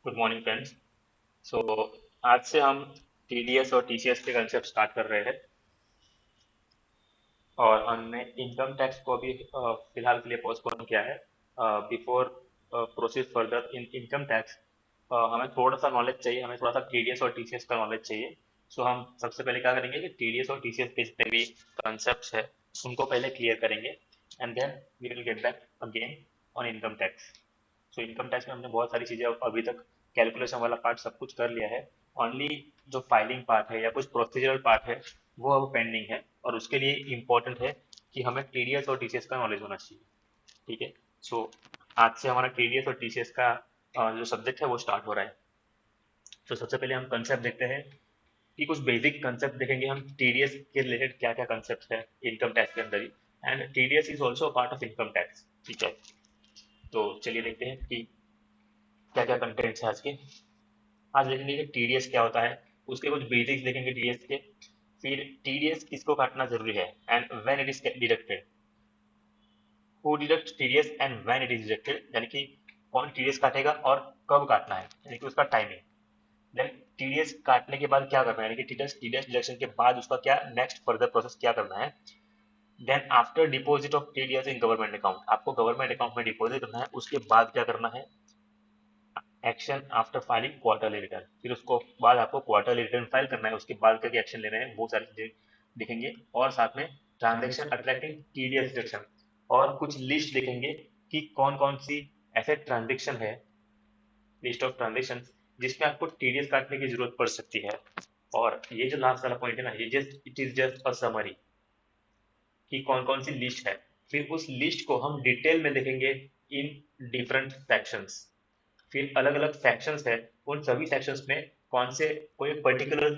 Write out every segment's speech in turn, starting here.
Good morning friends. सो आज से हम टीडीएस और टीसीएस के कंसेप्ट स्टार्ट कर रहे हैं और हमने इनकम टैक्स को अभी फिलहाल के लिए पोस्टपोन किया है। Before proceed further in income tax हमें थोड़ा सा नॉलेज चाहिए, हमें थोड़ा सा टीडीएस और टीसीएस का नॉलेज चाहिए। सो हम सबसे पहले क्या करेंगे कि टीडीएस और टीसीएस के जितने भी कंसेप्ट है उनको पहले क्लियर करेंगे and then we will get back again on income tax. So income tax में हमने बहुत सारी चीज़ें अभी तक कैलकुलेशन वाला पार्ट सब कुछ कर लिया है। ओनली जो फाइलिंग पार्ट है या कुछ प्रोसीजरल पार्ट है वो अब पेंडिंग है और उसके लिए इम्पोर्टेंट है कि हमें टीडीएस और टीसीएस का नॉलेज होना चाहिए। ठीक है। सो आज से हमारा टीडीएस और टीसीएस का जो सब्जेक्ट है वो स्टार्ट हो रहा है। तो सबसे पहले हम कंसेप्ट देखते हैं कि कुछ बेसिक कंसेप्ट देखेंगे हम टीडीएस के रिलेटेड क्या क्या कंसेप्ट है इनकम टैक्स के अंदर ही। And TDS is also part of income tax. ठीक है। तो चलिए देखते हैं कि क्या क्या कंटेंट्स है आज के। आज देखेंगे कि टीडीएस क्या होता है, उसके कुछ बेसिक्स देखेंगे टीडीएस के। फिर टीडीएस किसको काटना जरूरी है and when it is deducted, who deduct TDS and when it is deducted, यानी कि कौन टीडीएस काटेगा और कब काटना है, यानी कि उसका टाइमिंग। देन टीडीएस काटने के बाद क्या करना है, यानी कि टीडीएस टीडीएस डिडक्शन के बाद उसका क्या नेक्स्ट फर्दर प्रोसेस क्या करना है। Then after deposit of TDS in government account, आपको गवर्नमेंट अकाउंट में डिपॉजिट करना है, उसके बाद क्या करना है। Action after filing quarterly return, फिर उसको बाद आपको क्वार्टरली रिटर्न फाइल करना है, उसके बाद क्या एक्शन लेने हैं वो सारी चीजें दिखेंगे। और साथ में ट्रांजेक्शन अट्रैक्टिंग टीडीएस डिडक्शन और कुछ लिस्ट देखेंगे कि कौन कौन सी ऐसे ट्रांजेक्शन है, लिस्ट ऑफ ट्रांजेक्शन जिसमें आपको टीडीएस काटने की जरूरत पड़ सकती है। और ये जो लास्ट वाला पॉइंट है ना, ये just it is just a summary कि कौन कौन सी लिस्ट है। फिर उस लिस्ट को हम डिटेल में देखेंगे इन डिफरेंट सेक्शंस। फिर अलग अलग सेक्शंस है, उन सभी सेक्शंस में कौन से कोई पर्टिकुलर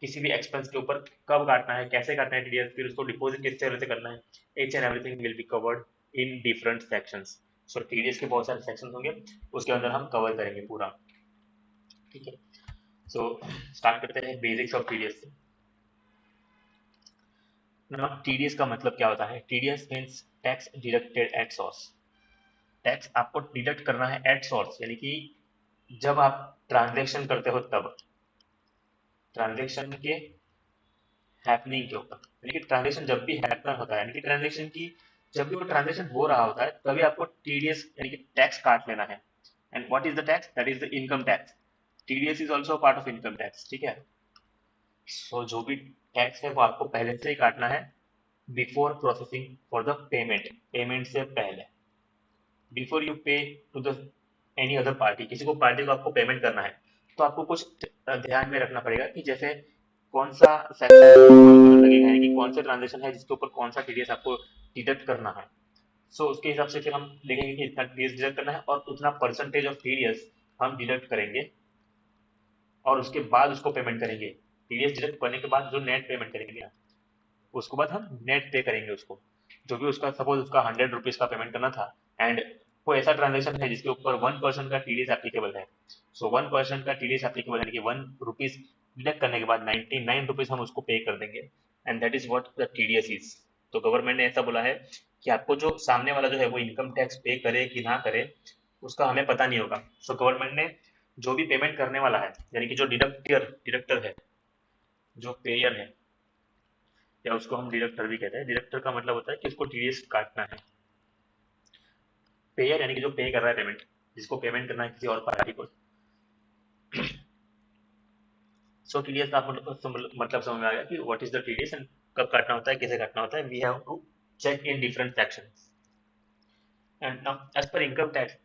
किसी भी एक्सपेंस के ऊपर कब काटना है, कैसे काटना है टीडीएस, फिर उसको डिपॉजिट किस तरह से करना है। H and everything will be covered in different sections. So TDS के बहुत सारे सेक्शंस होंगे, उसके अंदर हम कवर करेंगे पूरा। ठीक है। सो स्टार्ट करते हैं बेसिक्स ऑफ टीडीएस से। ना टीडीएस का मतलब क्या होता है। TDS means tax deducted at source. Tax आपको डिडक्ट करना है एट सोर्स, यानी कि जब आप ट्रांजेक्शन करते हो तब, ट्रांजेक्शन के हैपनिंग के ऊपर, यानी कि ट्रांजेक्शन जब भी हैपन होता है, यानी कि ट्रांजेक्शन की जब भी वो ट्रांजेक्शन हो रहा होता है तभी आपको टीडीएस यानी कि टैक्स काट लेना है। And what is the tax, that is the income tax. TDS is also part of income tax. ठीक है। सो जो भी टैक्स है वो आपको पहले से ही काटना है before processing for the payment, payment से पहले। Before you pay to the any other party, किसी को पार्टी को आपको पेमेंट करना है तो आपको कुछ ध्यान में रखना पड़ेगा कि जैसे कौन सा सेक्शन लगेगा, यानी कि कौन सा ट्रांजेक्शन है जिसके ऊपर कौन सा टीडीएस आपको डिडक्ट करना है। सो उसके हिसाब से फिर हम देखेंगे कि इतना टीडीएस डिडक्ट करना है और उतना परसेंटेज ऑफ टीडीएस हम डिडक्ट करेंगे और उसके बाद उसको पेमेंट करेंगे। टीडीएस डिडक्ट करने के बाद जो नेट पेमेंट करेंगे ना, उसके बाद हम नेट पे करेंगे उसको। जो भी उसका सपोज उसका 100 रुपीज का पेमेंट करना था एंड कोई ऐसा ट्रांजेक्शन है जिसके ऊपर 1% का टीडीएस एप्लीकेबल है। सो 1% का टीडीएस एप्लीकेबल यानी कि 1 रुपीज डिडक्ट करने के बाद 99 रुपीज हम उसको पे कर देंगे। And that is what the TDS is. तो गवर्नमेंट ने ऐसा बोला है कि आपको जो सामने वाला जो है वो इनकम टैक्स पे करे कि ना करे उसका हमें पता नहीं होगा। सो गवर्नमेंट ने जो भी पेमेंट करने वाला है, यानी कि जो डिडक्टर डिडक्टर है, जो पेयर है, या उसको हम डिडक्टर भी कहते हैं। डिडक्टर का मतलब होता है कि उसको टीडीएस काटना है। पेयर यानी कि जो पे कर रहा है पेमेंट, जिसको पेमेंट करना है किसी और पार्टी को। सो टीडीएस का मतलब समझ में आ गया कि what is the TDS and कब काटना होता है, कैसे काटना होता है। We have to check in different sections. And now as per income tax,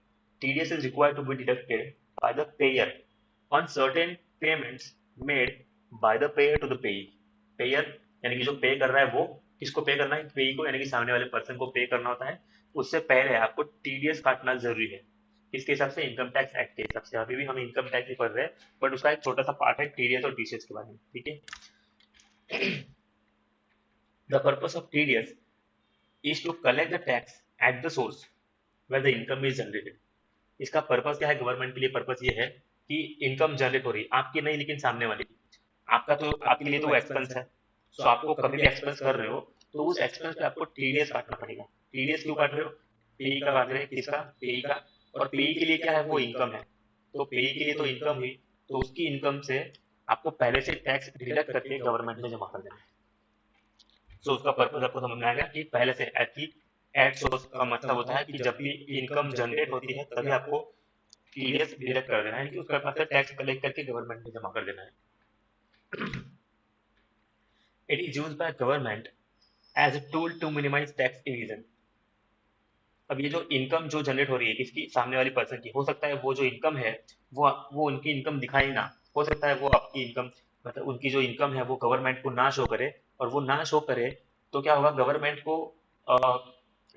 TDS is required to be deducted by the payer on certain payments made by the payer to the payee. Payer यानी कि जो पे कर रहा है वो किसको पे करना है, पेई को, यानी कि सामने वाले पर्सन को पे करना होता है। उससे पहले आपको टीडीएस काटना जरूरी है। किसके हिसाब से, इनकम टैक्स एक्ट के हिसाब से। अभी भी हम इनकम टैक्स ही पढ़ रहे हैं बट उसका एक छोटा सा पार्ट है टीडीएस और टीसीएस के बारे में। ठीक है। The purpose of TDS is to collect the tax at the source where the income is generated. इसका पर्पस क्या है, गवर्नमेंट के लिए पर्पस ये है कि इनकम जनरेट हो रही है आपकी नहीं लेकिन सामने वाले की। आपका तो आपके लिए तो वो एक्सपेंस है। सो आपको कभी भी एक्सपेंस कर रहे हो तो उस एक्सपेंस पे आपको टीडीएस काटना पड़ेगा। टीडीएस क्यों काट रहे हो, पेई का काट रहे हैं, किसका, पेई का। और पेई के लिए क्या है, वो इनकम है। तो पेई के लिए तो इनकम हुई, तो उसकी इनकम से आपको पहले से टैक्स डिडक्ट करके गवर्नमेंट में जमा कर देना है। सो उसका पर्पज आपको समझ में आएगा कि पहले से एट सोर्स का मतलब होता है कि जब भी इनकम जनरेट होती है तभी आपको टीडीएस डिडक्ट कर देना है, कि उसका पास टैक्स कलेक्ट करके गवर्नमेंट में जमा कर देना है। It is used by government as a tool to minimise tax evasion. अब ये जो इनकम जो जनरेट हो रही है किसकी, सामने वाली पर्सन की, हो सकता है वो जो इनकम है वो उनकी इनकम दिखाई ना, हो सकता है वो आपकी इनकम, मतलब उनकी जो इनकम है वो गवर्नमेंट को ना शो करे, और वो ना शो करे तो क्या होगा, गवर्नमेंट को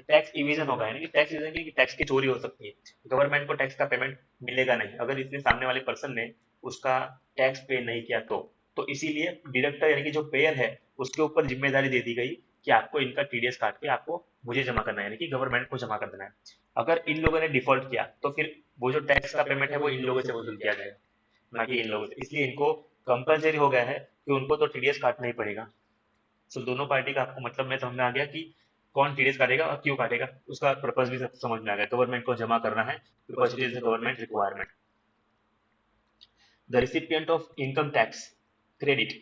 टैक्स इविजन होगा, यानी कि टैक्स इविजन की टैक्स की चोरी हो सकती है, गवर्नमेंट को टैक्स का पेमेंट मिलेगा नहीं अगर इसने सामने वाले पर्सन ने उसका टैक्स पे नहीं किया तो इसीलिए डिडक्टर यानी कि जो पेयर है उसके ऊपर जिम्मेदारी दे दी गई कि आपको इनका टीडीएस काट के आपको मुझे जमा करना है, यानी कि गवर्नमेंट को जमा कर देना है। अगर इन लोगों ने डिफॉल्ट किया तो फिर वो जो टैक्स का पेमेंट है वो इन लोगों से वसूल किया जाएगा, ना कि इन लोगों से, इसलिए इनको कंपलसरी हो गया है कि उनको तो टीडीएस काटना ही पड़ेगा। सो दोनों पार्टी का आपको मतलब में समझ में आ गया कि कौन टीडीएस काटेगा और क्यों काटेगा, उसका पर्पज भी सब समझ में आ गया, गवर्नमेंट को जमा करना है because it is the government requirement. The recipient of income tax credit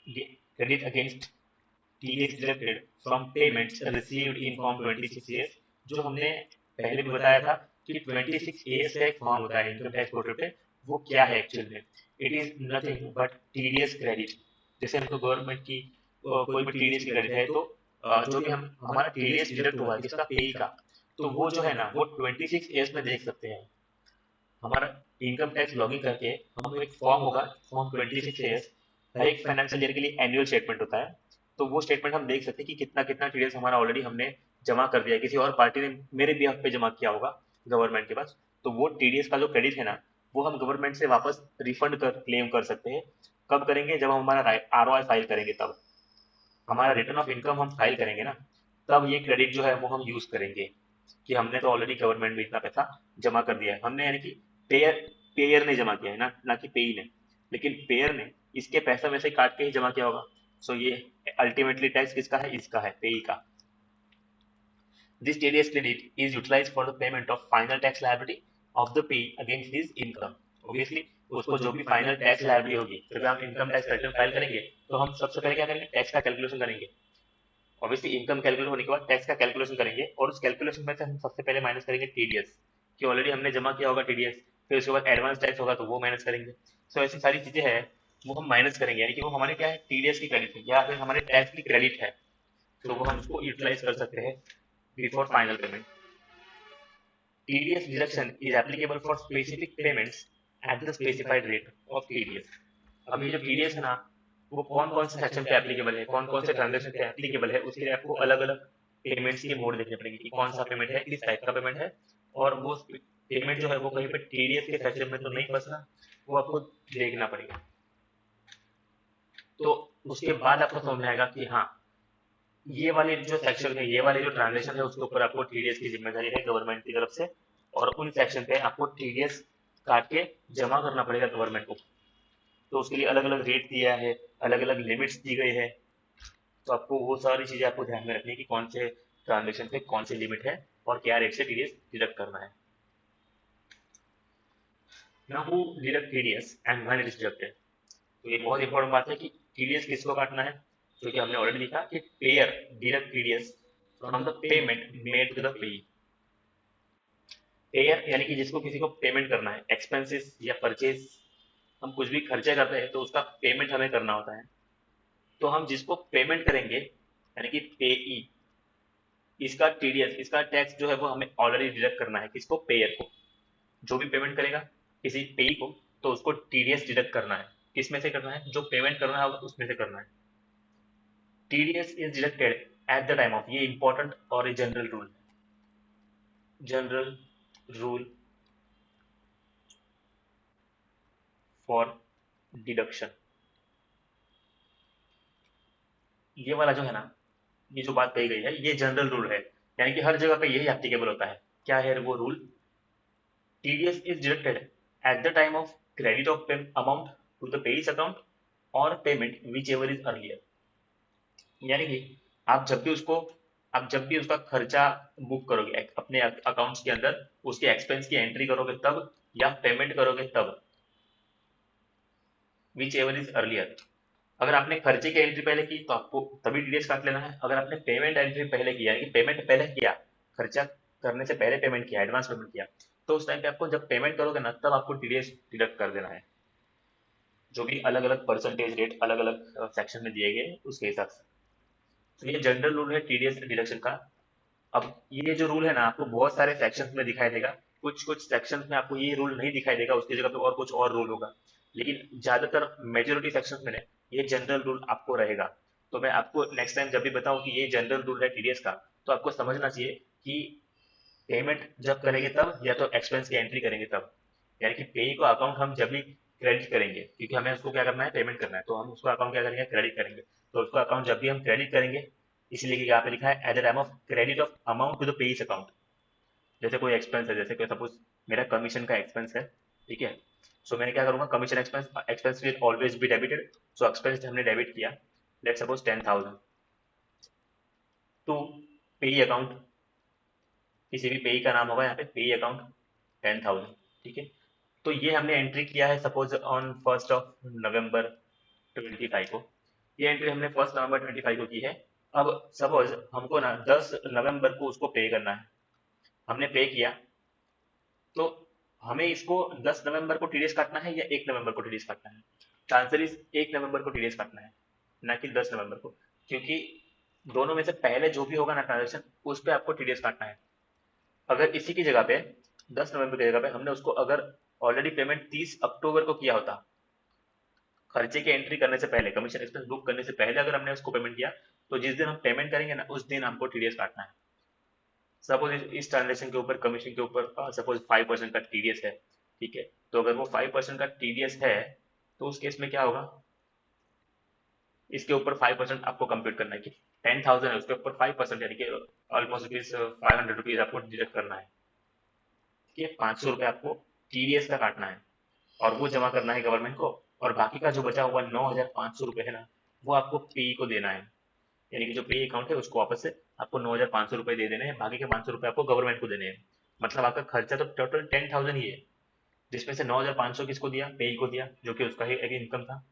credit against TDS deducted from payments received in Form 26A, जो हमने पहले भी बताया था कि 26A का एक फॉर्म होता है इनकम टैक्स पोर्टल पे, वो क्या है एक्चुअल में, it is nothing but TDS credit. जैसे हमको गवर्नमेंट की कोई भी टीडीएस की क्रेडिट है तो जो भी हम हमारा टीडीएस डिडक्ट हुआ है किसका, पेई का, तो वो जो है ना वो 26A में देख सकते हैं। हमारा इनकम टैक्स लॉगिन करके हम एक फॉर्म होगा, फॉर्म 26A, हर एक फाइनेंशियल ईयर के लिए एनुअल स्टेटमेंट होता है, तो वो स्टेटमेंट हम देख सकते हैं कि कितना कितना टीडीएस हमारा ऑलरेडी हमने जमा कर दिया है, किसी और पार्टी ने मेरे बिहाफ पे जमा किया होगा गवर्नमेंट के पास, तो वो टीडीएस का जो क्रेडिट है ना वो हम गवर्नमेंट से वापस रिफंड कर क्लेम कर सकते हैं। कब करेंगे, जब हम हमारा आरओआई फाइल करेंगे, तब हमारा रिटर्न ऑफ इनकम हम फाइल करेंगे ना, तब ये क्रेडिट जो है वो हम यूज करेंगे कि हमने तो ऑलरेडी गवर्नमेंट में इतना पैसा जमा कर दिया है, हमने यानी कि पेयर पेयर ने जमा किया है ना कि पेई ने, लेकिन पेयर ने इसके पैसा में से काट के ही जमा किया होगा। सो ये अल्टीमेटली टैक्स किसका है, इसका है, पेई का। This TDS credit is utilised for the payment of final tax liability of the payee against his income. Obviously उसको जो भी फाइनल टैक्स लायबिलिटी होगी, जब हम इनकम टैक्स रिटर्न फाइल करेंगे तो हम सबसे पहले क्या करेंगे, टैक्स का कैलकुलेशन करेंगे। ऑब्वियसली इनकम कैलकुलेट होने के बाद टैक्स का कैलकुलेशन करेंगे, और उस कैलकुलेशन में से हम सबसे पहले माइनस करेंगे टीडीएस, कि ऑलरेडी हमने जमा किया होगा टीडीएस, फिर उसके बाद एडवांस टैक्स होगा तो वो माइनस करेंगे। सो ऐसी सारी चीजें हैं वो हम माइनस करेंगे, यानी कि वो हमारे क्या है, टीडीएस की क्रेडिट है या फिर हमारे टैक्स की क्रेडिट है, तो वो हम उसको यूटिलाइज कर सकते हैं before final payment. TDS deduction is applicable for specific payments at the specified rate of TDS। अब ये जो TDS है ना वो कौन कौन से सेक्शन पे एप्लीकेबल है, कौन कौन से ट्रांजेक्शन पे एप्लीकेबल है, उसके लिए आपको अलग अलग पेमेंट्स के मोड देखने पड़ेंगे कि कौन सा पेमेंट है, किस टाइप का पेमेंट है, और वो पेमेंट जो है वो कहीं पे TDS के सेक्शन में तो नहीं फंस रहा, वो आपको देखना पड़ेगा। तो उसके बाद आपको समझ में आएगा कि हाँ ये वाले जो सेक्शन है, ये वाले जो ट्रांजेक्शन है उसके ऊपर आपको टीडीएस की जिम्मेदारी है गवर्नमेंट की तरफ से, और उन सेक्शन पे आपको टीडीएस काट के जमा करना पड़ेगा गवर्नमेंट को। तो उसके लिए अलग अलग रेट दिया है, अलग अलग लिमिट्स दी गई है, तो आपको वो सारी चीजें आपको ध्यान में रखनी है कि कौन से ट्रांजेक्शन पे कौन सी लिमिट है और क्या रेट से टीडीएस डिडक्ट करना है। Now who deduct TDS and when it is deducted. तो ये बहुत इंपॉर्टेंट बात है कि टीडीएस किसको काटना है, क्योंकि हमने ऑलरेडी लिखा कि payer deduct TDS from the payment made to the payee. Payer यानी कि जिसको किसी को पेमेंट करना है, एक्सपेंसेस या परचेज, हम कुछ भी खर्चे करते हैं तो उसका पेमेंट हमें करना होता है, तो हम जिसको पेमेंट करेंगे यानी कि पेई, इसका टीडीएस इसका टैक्स जो है वो हमें ऑलरेडी डिडक्ट करना है, किसको, पेयर को। जो भी पेमेंट करेगा किसी पेई को तो उसको टीडीएस डिडक्ट करना है, किसमें से करना है, जो पेमेंट करना है उसमें से करना है। TDS is deducted at the time of, ये इंपॉर्टेंट और general rule, general rule for deduction. ये वाला जो है ना, ये जो बात कही गई है ये जनरल रूल है, यानी कि हर जगह पे यही एप्लीकेबल होता है। क्या है वो rule, TDS is deducted at the time of credit of amount to the payee account और payment whichever is earlier. यानी कि आप जब भी उसको आप जब भी उसका खर्चा बुक करोगे अपने अकाउंट्स के अंदर, उसके एक्सपेंस की एंट्री करोगे तब, या पेमेंट करोगे तब, विच एवर इज अर्लियर। अगर आपने खर्चे की एंट्री पहले की तो आपको तभी टीडीएस काट लेना है। अगर आपने पेमेंट एंट्री पहले किया है कि पेमेंट पहले किया, खर्चा करने से पहले पेमेंट किया, एडवांस पेमेंट किया, तो उस टाइम पे आपको जब पेमेंट करोगे ना तब आपको टीडीएस डिडक्ट कर देना है, जो भी अलग अलग परसेंटेज रेट अलग अलग सेक्शन में दिए गए उसके हिसाब से। तो ये जनरल रूल है टीडीएस डिडक्शन का। अब ये जो रूल है ना आपको बहुत सारे सेक्शंस में दिखाई देगा, कुछ कुछ सेक्शंस में आपको ये रूल नहीं दिखाई देगा, उसकी जगह पे और कुछ और रूल होगा, लेकिन ज्यादातर मेजोरिटी सेक्शंस में ना ये जनरल रूल आपको रहेगा। तो मैं आपको नेक्स्ट टाइम जब भी बताऊं कि ये जनरल रूल है टीडीएस का, तो आपको समझना चाहिए कि पेमेंट जब करेंगे तब, या तो एक्सपेंस की एंट्री करेंगे तब, यानी कि पे को अकाउंट हम जब भी क्रेडिट करेंगे, क्योंकि हमें उसको क्या करना है, पेमेंट करना है, तो हम उसको अकाउंट क्या करेंगे, क्रेडिट करेंगे। तो उसको अकाउंट जब भी हम क्रेडिट करेंगे, इसलिए कि यहाँ पे लिखा है at the time of credit of amount to the payee account. जैसे कोई एक्सपेंस है, जैसे कोई सपोज मेरा कमीशन का एक्सपेंस है, ठीक है, सो मैंने क्या करूंगा, commission expense, expense will always be debited, so expense हमने डेबिट किया, लेट सपोज 10,000 टू पेई अकाउंट, किसी भी पेई का नाम होगा यहाँ पे, पेई अकाउंट 10,000, ठीक है। तो ये हमने एंट्री किया है सपोज ऑन 1 नवंबर 25 को, ये एंट्री हमने 1 नवंबर 25 को की है। अब सपोज हमको ना 10 नवंबर को उसको पे करना है, हमने पे किया, तो हमें इसको 10 नवंबर को टीडीएस काटना है या 1 नवंबर को टीडीएस काटना है। आंसर इज 1 नवंबर को टीडीएस काटना है, ना कि 10 नवंबर को, क्योंकि दोनों में से पहले जो भी होगा ना ट्रांजेक्शन, उस पर आपको टीडीएस काटना है। अगर इसी की जगह पे 10 नवंबर की जगह पे हमने उसको अगर ऑलरेडी पेमेंट 30 अक्टूबर को किया होता, खर्चे की एंट्री करने से पहले, कमीशन एक्सपेंस बुक करने से पहले अगर हमने उसको पेमेंट किया, तो जिस दिन हम पेमेंट करेंगे ना उस दिन हमको टीडीएस काटना है। सपोज इस ट्रांजेक्शन के ऊपर, कमीशन के ऊपर सपोज 5% का टीडीएस है, ठीक है, तो अगर वो 5% का टीडीएस है, तो उस केस में क्या होगा, इसके ऊपर 5% आपको कंप्यूट करना है कि 10,000 है, उसके ऊपर 5%, यानी कि ऑलमोस्ट रुपीज 500 रुपीज आपको डिडक्ट करना है, ठीक है, 500 रुपये आपको टीडीएस का काटना है, और वो जमा करना है गवर्नमेंट को, और बाकी का जो बचा हुआ 9,500 रुपये है ना, वो आपको पेई को देना है, यानी कि जो पे अकाउंट है उसको वापस से आपको 9,500 रुपये दे देने हैं, बाकी के 500 रुपये आपको गवर्नमेंट को देने हैं। मतलब आपका खर्चा तो टोटल 10,000 ही है, जिसमें से 9,500 किसको दिया, पे को दिया, जो कि उसका ही एक इनकम था,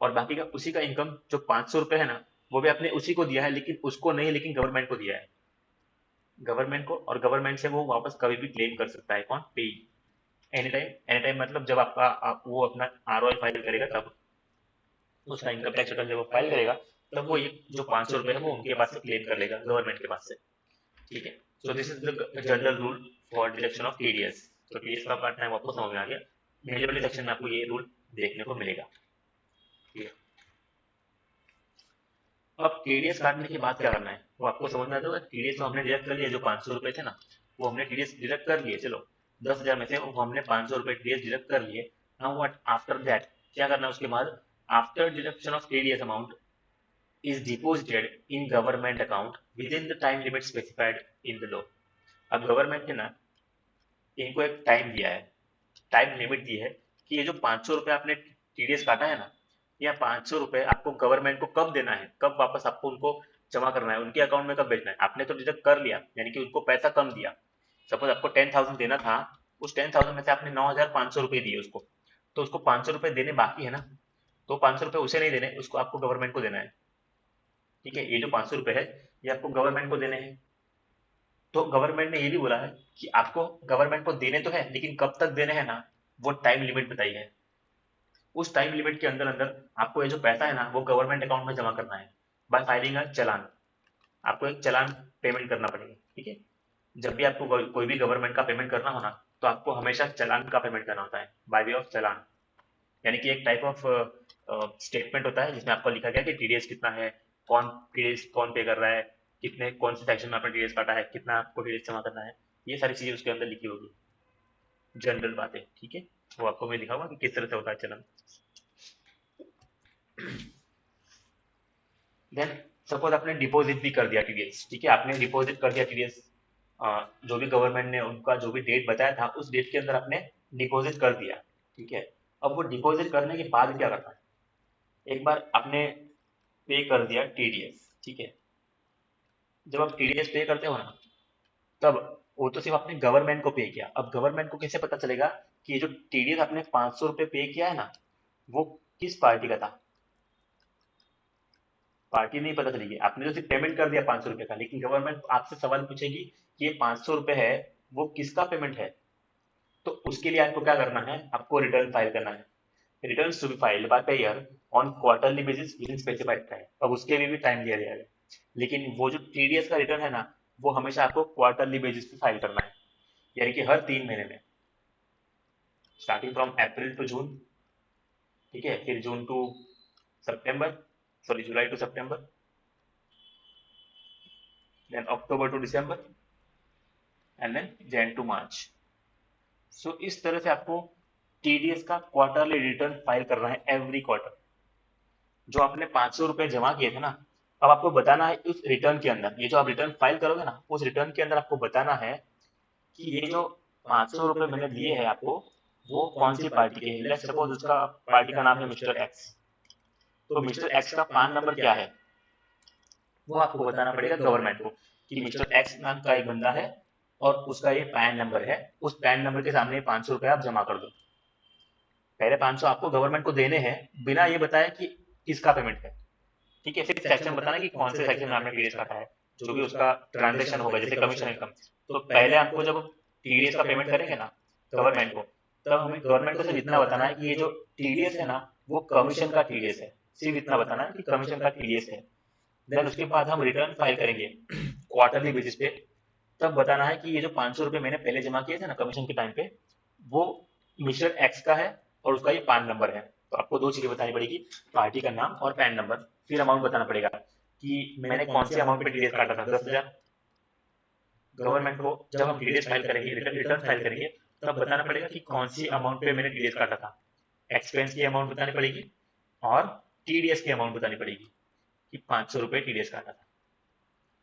और बाकी का उसी का इनकम जो 500 रुपये है ना, वो भी आपने उसी को दिया है, लेकिन उसको नहीं, लेकिन गवर्नमेंट को दिया है, गवर्नमेंट को, और गवर्नमेंट से वो वापस कभी भी क्लेम कर सकता है, कौन, पे, एनी टाइम मतलब जब वो अपना आरओआई फाइल करेगा तब, उसका इनकम टैक्स रिटर्न जब वो फाइल करेगा, तब वो ये जो 500 रुपये है वो उनके पास से क्लेम कर लेगा, गवर्नमेंट के पास से, ठीक है। So this is the general rule for deduction of TDS. तो टीडीएस का पार्ट टाइम आपको समझ में आ गया, मेजरली सेक्शन में आपको ये रूल देखने को मिलेगा, ठीक है। अब टीडीएस काटने के बाद क्या करना है वो आपको समझ में आता होगा। टीडीएस तो हमने डिडक्ट कर लिया, जो 500 रुपये थे ना, वो हमने टीडीएस डिडक्ट कर लिए, चलो 10,000 में से वो हमने 500 रुपये टीडीएस डिडक्ट कर लिए। नाउ व्हाट आफ्टर दैट, क्या करना है उसके बाद, after deduction of TDS amount is deposited in government account within the time limit specified in the law। अब गवर्नमेंट ने ना इनको एक टाइम दिया है, टाइम लिमिट दी है, कि ये जो 500 रुपये आपने टीडीएस काटा है ना, या 500 रुपये आपको गवर्नमेंट को कब देना है, कब वापस आपको उनको जमा करना है, उनके अकाउंट में कब भेजना है। आपने तो डिडक्ट कर लिया, यानी कि उनको पैसा कम दिया, सपोज आपको 10,000 देना था, उस 10,000 में से आपने 9,500 रुपये दिए उसको, तो उसको 500 रुपये देने बाकी है ना, तो 500 रुपये उसे नहीं देने, उसको आपको गवर्नमेंट को देना है, ठीक है। ये जो 500 रुपये है ये आपको गवर्नमेंट को देने हैं। तो गवर्नमेंट ने ये भी बोला है कि आपको गवर्नमेंट को देने तो है, लेकिन कब तक देने हैं ना, वो टाइम लिमिट बताई है। उस टाइम लिमिट के अंदर अंदर आपको ये जो पैसा है ना वो गवर्नमेंट अकाउंट में जमा करना है, बाय फाइलिंग अ चलान। आपको एक चलान पेमेंट करना पड़ेगा, ठीक है। जब भी आपको कोई भी गवर्नमेंट का पेमेंट करना हो ना, तो आपको हमेशा चलान का पेमेंट करना होता है, बाय वे ऑफ चलान, यानी कि एक टाइप ऑफ स्टेटमेंट होता है जिसमें आपको लिखा गया कि टीडीएस कितना है, कौन टीडीएस कौन पे कर रहा है, कितने कौन से सेक्शन में आपने टीडीएस काटा है, कितना आपको टीडीएस जमा करना है, ये सारी चीजें उसके अंदर लिखी होगी, जनरल बातें, ठीक है। वो आपको मैं दिखाऊंगा कि किस तरह से होता है चलन। देन सपोज आपने डिपॉजिट भी कर दिया टीडीएस, ठीक है, आपने डिपॉजिट कर दिया टीडीएस, जो भी गवर्नमेंट ने उनका जो भी डेट बताया था उस डेट के अंदर आपने डिपॉजिट कर दिया, ठीक है। अब वो डिपॉजिट करने के बाद क्या करना है, एक बार आपने पे कर दिया टीडीएस, ठीक है, जब आप टीडीएस पे करते हो ना, तब वो तो सिर्फ आपने गवर्नमेंट को पे किया। अब गवर्नमेंट को कैसे पता चलेगा कि ये जो टीडीएस आपने 500 रुपये पे किया है ना, वो किस पार्टी का था? पार्टी नहीं पता चलेगी, आपने तो सिर्फ पेमेंट कर दिया 500 रुपये का, लेकिन गवर्नमेंट आपसे सवाल पूछेगी कि ये 500 रुपये है, वो किसका पेमेंट है। तो उसके लिए आपको क्या करना है, आपको रिटर्न फाइल करना है। Return to be filed by payer on quarterly basis within specified time. अब उसके लिए भी टाइम दिया जाएगा, लेकिन वो जो टीडीएस का रिटर्न है ना, वो हमेशा आपको क्वार्टरली बेसिस पे फाइल करना है, यानी कि हर 3 महीने में, starting from April to June. ठीक है, फिर June to September, sorry July to September, then October to December, and then Jan to March. So इस तरह से आपको टीडीएस का क्वार्टरली रिटर्न फाइल करना है एवरी क्वार्टर। जो आपने 500 रुपये जमा किए थे ना, अब आपको बताना है उस रिटर्न के अंदर, ये जो आप रिटर्न फाइल करोगे ना, उस रिटर्न के अंदर आपको बताना है कि ये जो 500 रुपये मैंने दिए हैं आपको, वो कौन सी पार्टी के हैं। लेट्स सपोज उसका पार्टी का नाम है मिस्टर एक्स, तो मिस्टर एक्स का पान नंबर क्या है, वो आपको बताना पड़ेगा गवर्नमेंट को कि मिस्टर एक्स नाम का एक बंदा है और उसका ये पैन नंबर है। उस पैन नंबर के सामने 500 रुपये आप जमा कर दो। पहले 500 आपको गवर्नमेंट को देने हैं, बिना ये बताया कि किसका पेमेंट है। ठीक है, फिर सेक्शन बताना कि कौन से सेक्शन में आपने टीडीएस काटा है, जो भी उसका ट्रांजेक्शन होगा, जैसे कमीशन इनकम। तो पहले आपको जब टीडीएस का पेमेंट करेंगे ना गवर्नमेंट को, तब हमें गवर्नमेंट को सिर्फ इतना बताना है कि ये जो टीडीएस है ना, वो कमीशन का टीडीएस है। सिर्फ इतना बताना है कि कमीशन का टीडीएस है। देन उसके बाद हम रिटर्न फाइल करेंगे क्वार्टरली बेसिस पे। तब बताना है कि ये जो 500 रुपये मैंने पहले जमा किए थे ना कमीशन के टाइम पे, वो मिस्टर एक्स का है और उसका ये पैन नंबर है। तो आपको दो चीजें बतानी पड़ेगी, पार्टी का नाम और पैन नंबर। फिर अमाउंट बताना पड़ेगा कि मैंने कौन से अमाउंट पे टीडीएस काटा था, 10,000। गवर्नमेंट को जब हम टीडीएस फाइल करेंगे, रिटर्न फाइल करेंगे, तब बताना पड़ेगा कि कौन सी अमाउंट पे मैंने टीडीएस काटा था। एक्सपेंस की अमाउंट बतानी पड़ेगी और टीडीएस की अमाउंट बतानी पड़ेगी कि 500 रुपये टीडीएस काटा था।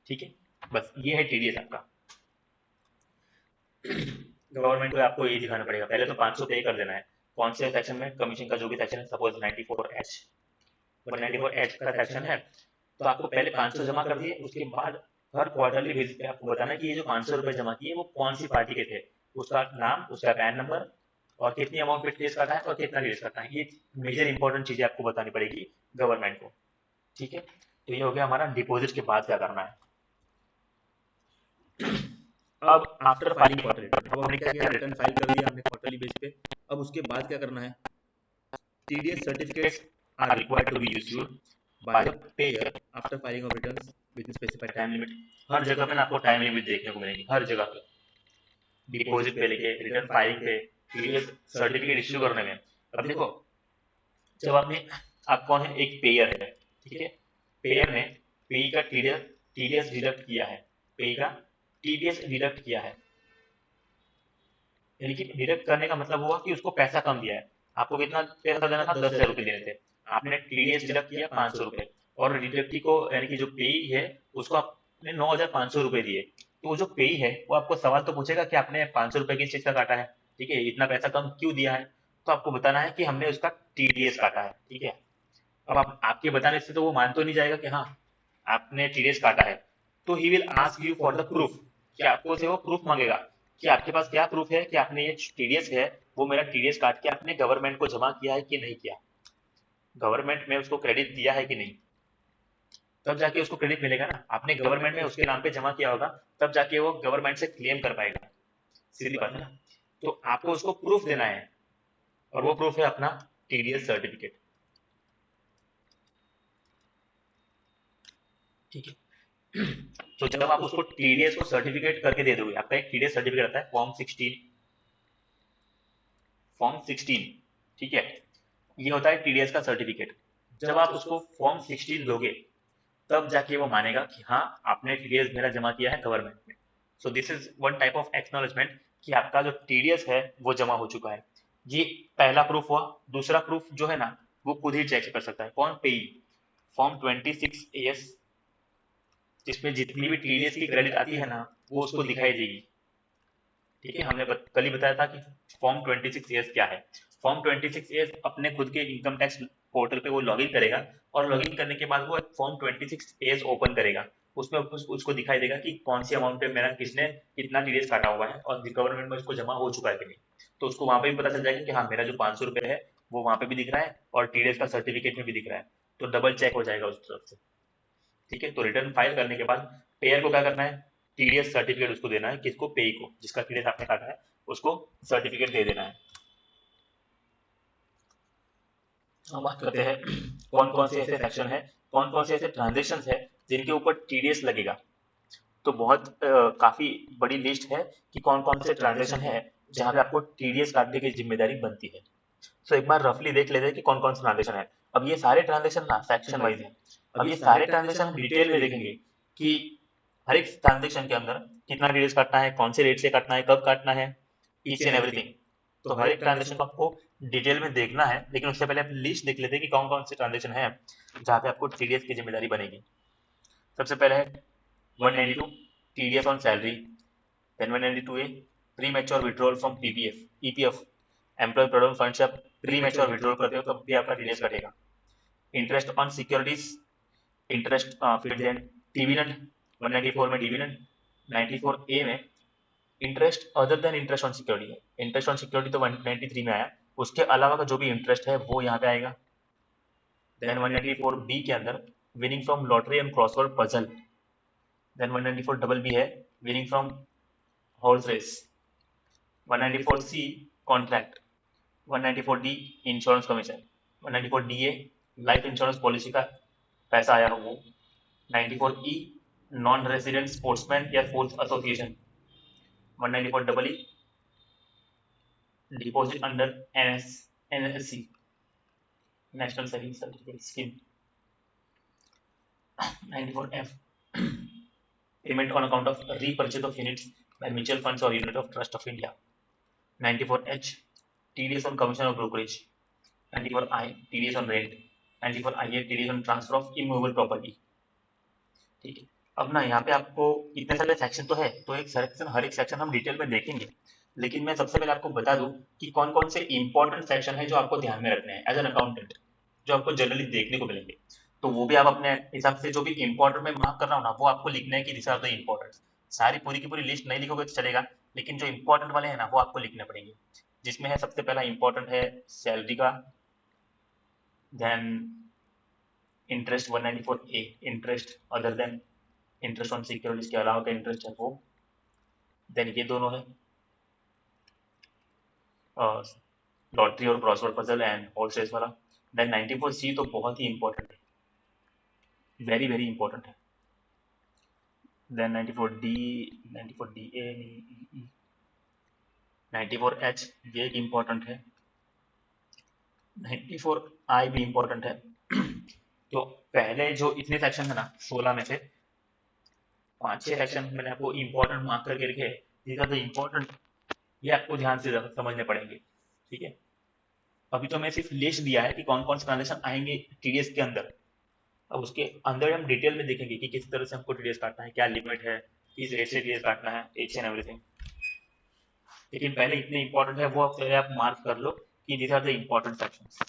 ठीक है, बस ये है टीडीएस आपका। गवर्नमेंट को आपको ये दिखाना पड़ेगा, पहले तो 500 पे कर देना है। कौन से सेक्शन में, कमीशन का जो भी सेक्शन है, सपोज 94H, 194H का सेक्शन है, तो आपको पहले 500 जमा कर दिए। उसके बाद हर क्वार्टरली बेसिस पे आपको बताना कि ये जो 500 रुपये जमा किए वो कौन सी पार्टी के थे, उसका नाम, उसका पैन नंबर, और कितनी अमाउंट पे टेस्ट करता है और कितना टेस्ट करता है। ये मेजर इंपॉर्टेंट चीजें आपको बतानी पड़ेगी गवर्नमेंट को। ठीक है, तो ये हो गया हमारा डिपॉजिट के बाद क्या करना है। अब आफ्टर फाइलिंग क्वार्टर रिटर्न, अब हमने क्या किया, रिटर्न फाइल कर दिया हमने क्वार्टरली बेस पे। अब उसके बाद क्या करना है, TDS certificates are required to be issued by the payer after filing of returns with specified time limit. हर जगह पे ना आपको टाइम लिमिट देखने को मिलेगी, हर जगह पे, डिपॉजिट पे लेके रिटर्न फाइलिंग पे, टीडीएस सर्टिफिकेट इश्यू करने में। अब देखो, जब आपने, आप कौन है, एक पेयर है, ठीक है, पेयर ने पे का टीडीएस टीडीएस डिडक्ट किया है, पे का टीडीएस डिडक्ट किया है, यानी कि डिडक्ट करने का मतलब हुआ कि उसको पैसा कम दिया है। आपको कितना पैसा देना था, 10,000 रुपये देने थे, आपने टीडीएस डिडक्ट किया 500 रुपये, और डिडक्टी को, यानी कि जो पेई है, उसको आपने 9,500 रुपये दिए। तो जो पेई है वो आपको सवाल तो पूछेगा कि आपने 500 रुपये किस चीज का काटा है, ठीक है, इतना पैसा कम क्यों दिया है। तो आपको बताना है कि हमने उसका टीडीएस काटा है। ठीक है, अब आप आपके बताने से तो वो मान तो नहीं जाएगा कि हाँ आपने टीडीएस काटा है, तो he will ask you for the proof, कि आपको से वो प्रूफ मांगेगा कि आपके पास क्या प्रूफ है कि आपने ये टीडीएस है, वो मेरा टीडीएस काट के आपने गवर्नमेंट को जमा किया है कि नहीं किया, गवर्नमेंट में उसको क्रेडिट दिया है कि नहीं। तब जाके उसको क्रेडिट मिलेगा ना, आपने गवर्नमेंट में उसके नाम पे जमा किया होगा, तब जाके वो गवर्नमेंट से क्लेम कर पाएगा। सीधी बात है ना। तो आपको उसको प्रूफ देना है, और वो प्रूफ है अपना टीडीएस सर्टिफिकेट। ठीक है, तो जब आप उसको टीडीएस को सर्टिफिकेट करके दे दोगे, आपका एक टीडीएस सर्टिफिकेट आता है फॉर्म 16। ठीक है, ये होता है टीडीएस का सर्टिफिकेट। जब आप उसको फॉर्म 16 दोगे, तब जाके वो मानेगा कि हाँ आपने टीडीएस मेरा जमा किया है गवर्नमेंट में। So this is one type of acknowledgement कि आपका जो टीडीएस है वो जमा हो चुका है। ये पहला प्रूफ हुआ। दूसरा प्रूफ जो है ना, वो खुद ही चेक कर सकता है, कौन, पेई। फॉर्म 26AS, जिसमें जितनी भी टीडीएस की क्रेडिट आती है ना, वो उसको दिखाई देगी। ठीक है, हमने कल ही बताया था कि फॉर्म 26AS क्या है। फॉर्म 26AS अपने खुद के इनकम टैक्स पोर्टल पे वो लॉगिन करेगा, और लॉगिन करने के बाद वो फॉर्म 26AS ओपन करेगा। उसमें उसको दिखाई देगा कि कौन सी अमाउंट पे मेरा किसने कितना टीडीएस काटा हुआ है और गवर्नमेंट में उसको जमा हो चुका है कि नहीं। तो उसको वहां पे भी पता चल जाएगा कि हाँ मेरा जो 500 रुपये है वो वहां पे भी दिख रहा है और टीडीएस का सर्टिफिकेट में भी दिख रहा है, तो डबल चेक हो जाएगा उस तरफ से। ठीक है, तो रिटर्न फाइल करने के बाद पेयर को क्या करना है, टीडीएस सर्टिफिकेट उसको देना है, किसको, पेई को, जिसका टीडीएस आपने काटा है उसको सर्टिफिकेट दे देना है। हम बात करते हैं कौन कौन से ऐसे सेक्शन है, कौन कौन से ऐसे ट्रांजेक्शन है जिनके ऊपर टीडीएस लगेगा। तो बहुत काफी बड़ी लिस्ट है कि कौन कौन से ट्रांजेक्शन है जहाँ पे आपको टीडीएस काटने की जिम्मेदारी बनती है। सो एक बार रफली देख लेते हैं कि कौन कौन से ट्रांजेक्शन है। अब ये सारे ट्रांजेक्शन ना सेक्शन वाइज है। अब ये सारे ट्रांजेक्शन हम डिटेल में देखेंगे कि हर एक ट्रांजेक्शन के अंदर कितना टीडीएस काटना है, कौन से रेट से काटना है, कब काटना है, ईच एंड एवरीथिंग। तो हर एक ट्रांजेक्शन को आपको डिटेल में देखना है, लेकिन उससे पहले आप लिस्ट देख लेते हैं कि कौन कौन से ट्रांजेक्शन है जहाँ पे आपको टीडीएस की जिम्मेदारी बनेगी। सबसे पहले है 192 TDS on salary, then 192A premature withdrawal from PPF, EPF, employ provident fund से आप प्रीमेच्योर विड्रॉल करते हो तब भी आपका टीडीएस कटेगा। इंटरेस्ट ऑन सिक्योरिटीज, इंटरेस्ट फिर देन डिविडेंड, 194 में डिविडेंड, 94A में interest other than interest on security है। इंटरेस्ट ऑन सिक्योरिटी तो 193 में आया, उसके अलावा का जो भी इंटरेस्ट है वो यहाँ पे आएगा। देन 194B के अंदर winning from lottery and crossword puzzle, then 194 है winning from horse race, 194C contract, 194D insurance commission, 194DA life insurance policy का पैसा आया हो वो, 94E नॉन रेजिडेंट स्पोर्ट्समैन या sports association, 194EE deposit under NSC national saving certificate scheme, 94F payment on account of repurchase of units by mutual funds और unit of trust of India, 94H TDS on commission of brokerage, 94I TDS on rent, 94IA TDS on transfer of immovable property। ठीक है, अब ना यहाँ पे आपको इतने सारे सेक्शन तो है, तो एक सेक्शन हर एक सेक्शन हम डिटेल में देखेंगे, लेकिन मैं सबसे पहले आपको बता दूं कि कौन कौन से इंपॉर्टेंट सेक्शन है जो आपको ध्यान में रखने हैं एज एन अकाउंटेंट, जो आपको जनरली देखने को मिलेंगे। तो वो भी आप अपने हिसाब से जो भी इंपॉर्टेंट में मार्क कर रहा हूँ ना, वो आपको लिखना है कि दिस आर द इंपॉर्टेंट। सारी पूरी की पूरी लिस्ट नहीं लिखोगे तो चलेगा, लेकिन जो इंपॉर्टेंट वाले हैं ना वो आपको लिखने पड़ेंगे। जिसमें है सबसे पहला इंपॉर्टेंट है सैलरी का, then interest 194A interest other than interest on securities के अलावा का इंटरेस्ट है वो, देन ये दोनों है लॉटरी और क्रॉसवर्ड पजल एंड हॉर्स वाला। देन 94C तो बहुत ही इंपॉर्टेंट है, वेरी वेरी इंपॉर्टेंट है। देन 94D, 94DA, 94H ये एक इंपॉर्टेंट है, 94I भी इंपॉर्टेंट है। तो पहले जो इतने सेक्शन है ना 16 में से 5-6 सेक्शन मैंने आपको इंपॉर्टेंट मार्क करके रखे, these are the important, ये आपको ध्यान से समझने पड़ेंगे। ठीक है, अभी तो मैं सिर्फ लिस्ट दिया है कि कौन कौन से ट्रांजेक्शन आएंगे टीडीएस के अंदर। अब उसके अंदर हम डिटेल में देखेंगे कि किस तरह से हमको टीडीएस काटना है, क्या लिमिट है, किस रेट से टीडीएस काटना है, एच एंड एवरीथिंग। लेकिन पहले इतने इंपॉर्टेंट है वो पहले आप मार्क कर लो कि these are the important sections.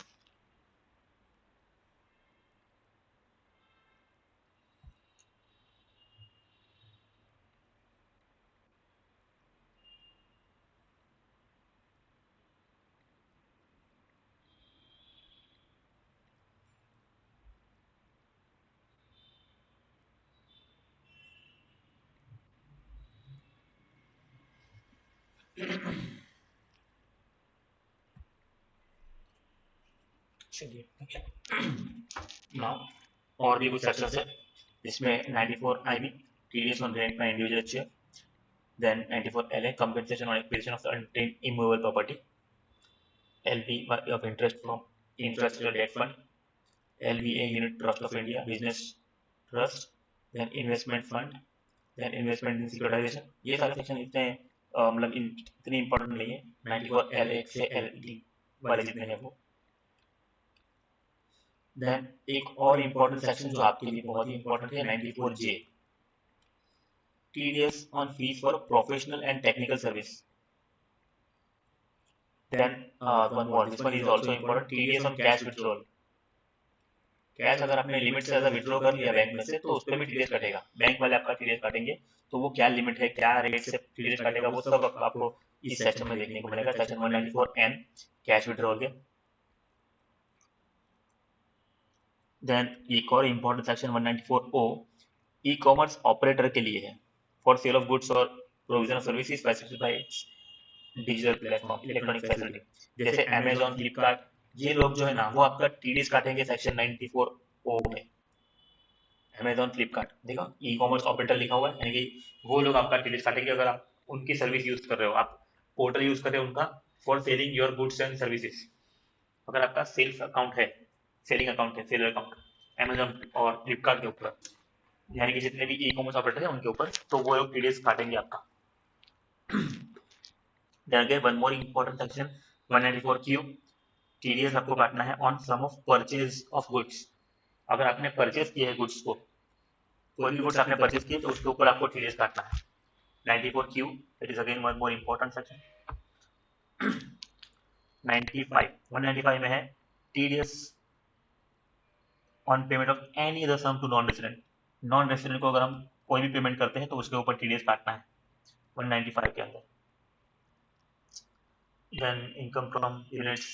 चलिए नाउ और भी कुछ सेक्शंस है जिसमें 94IB TDS on rent by individual share, then 94LA compensation on acquisition of untamed immovable property, LP of interest from infrastructure debt fund, LVA unit trust of India business trust, then investment fund, then investment in securitization। ये सारे section इतने मतलब इतने important नहीं है। 94LA से LD वाले जितने हैं वो। देन एक और इम्पोर्टेंट सेक्शन जो आपके लिए बहुत ही इम्पोर्टेंट है 94J TDS on fees for professional and technical service। Then one more, this one is also important, TDS on cash withdrawal। Cash अगर आपने लिमिट से ज़्यादा विड्रॉ कर लिया बैंक में से तो उस पर भी टीडीएस कटेगा, बैंक वाले आपका टीडीएस काटेंगे। तो वो क्या लिमिट है, क्या रेट से टीडीएस काटेगा, वो सब आपको इस सेक्शन में देखने को मिलेगा, सेक्शन 194N कैश विड्रॉल के। देन एक और important section 194O e commerce operator के लिए है, फॉर सेल ऑफ गुड्स और provision of services specified by digital platform electronic facility, जैसे अमेजॉन, फ्लिपकार्ट, ये लोग जो है ना वो आपका टीडीएस काटेंगे सेक्शन 94O में। अमेजॉन, फ्लिपकार्ट, देखो ई कॉमर्स ऑपरेटर लिखा हुआ है, यानी कि वो लोग आपका टीडीएस काटेंगे अगर आप उनकी सर्विस यूज कर रहे हो, आप पोर्टल यूज कर रहे हो उनका for selling your goods and services. अगर आपका सेल्स अकाउंट है, सेलिंग अकाउंट है, सेलर अकाउंट अमेजॉन और फ्लिपकार्ट के ऊपर, यानी कि जितने भी ई कॉमर्स ऑपरेटर है उनके ऊपर, तो वो लोग टीडीएस काटेंगे आपका। Then again one more important section 194Q, TDS आपको काटना है on sum of purchase of goods. अगर आपने परचेज किया है गुड्स को, कोई भी गुड्स आपने परचेज किए तो उसके ऊपर आपको टीडीएस काटना है। 94Q, it is again one more important section. 195 में है TDS on payment of any other sum to non resident. Non resident को अगर हम कोई भी पेमेंट करते हैं तो उसके ऊपर टीडीएस काटना है 195 के अंदर। Then income from units,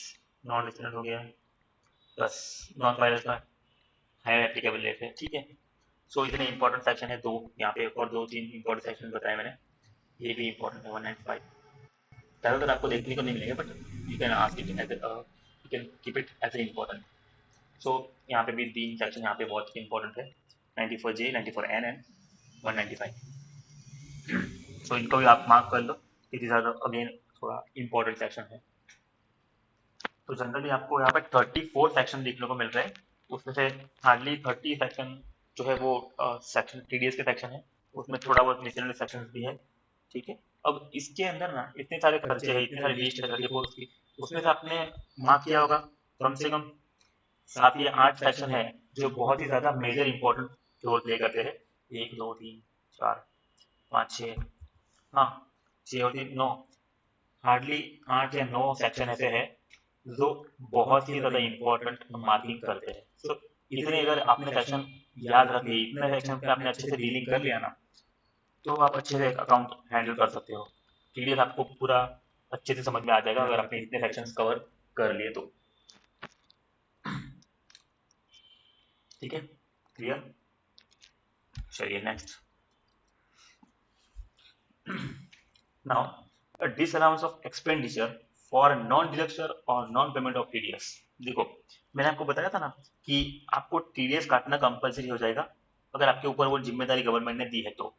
non resident हो गया, बस नॉन फाइनल का हायर एप्लीकेबल रेट है, ठीक है। सो इतने इंपॉर्टेंट सेक्शन है, दो यहाँ पे और दो तीन इंपॉर्टेंट सेक्शन बताए मैंने, ये भी इंपॉर्टेंट है 195। ज़्यादातर आपको देखने को नहीं मिलेगा but you can ask it as you can keep it as a important. So यहाँ पे भी तीन सेक्शन यहाँ पे बहुत इंपॉर्टेंट है, 94J, 94N एंड 195। सो इनको भी आप मार्क कर लो, इट इज अगेन थोड़ा इंपॉर्टेंट सेक्शन है। तो जनरली आपको यहाँ पे 34 सेक्शन देखने को मिल रहे हैं, उसमें से हार्डली 30 सेक्शन जो है वो सेक्शन टीडीएस के सेक्शन है, उसमें थोड़ा बहुत मिसलेनियस सेक्शन भी है, ठीक है। अब इसके अंदर ना इतने सारे खर्चे हैं, इतनी सारी लिस्ट है 34 की, उसमें से आपने मार्क किया होगा कम से कम 7 या 8 सेक्शन है जो बहुत ही ज्यादा मेजर इंपॉर्टेंट रोल प्ले करते हैं। 1 2 3 4 5 6, हाँ 6 और 3 9, हार्डली 8 या 9 सेक्शन ऐसे है जो बहुत ही ज्यादा इंपॉर्टेंट मार्किंग करते हैं। सो इतने अगर आपने सेक्शन याद रख लिए, इतने सेक्शन पे आपने अच्छे से डीलिंग कर लिया ना, तो आप अच्छे से अकाउंट हैंडल कर सकते हो। टीडीएस आपको पूरा अच्छे से समझ में आ जाएगा अगर आपने इतने सेक्शंस कवर कर लिए तो, ठीक है, क्लियर। चलिए next. Now a disallowance of expenditure for non deduction or non payment of TDS। देखो मैंने आपको बताया था ना कि आपको टीडीएस काटना कंपलसरी हो जाएगा अगर आपके ऊपर वो जिम्मेदारी गवर्नमेंट ने दी है तो,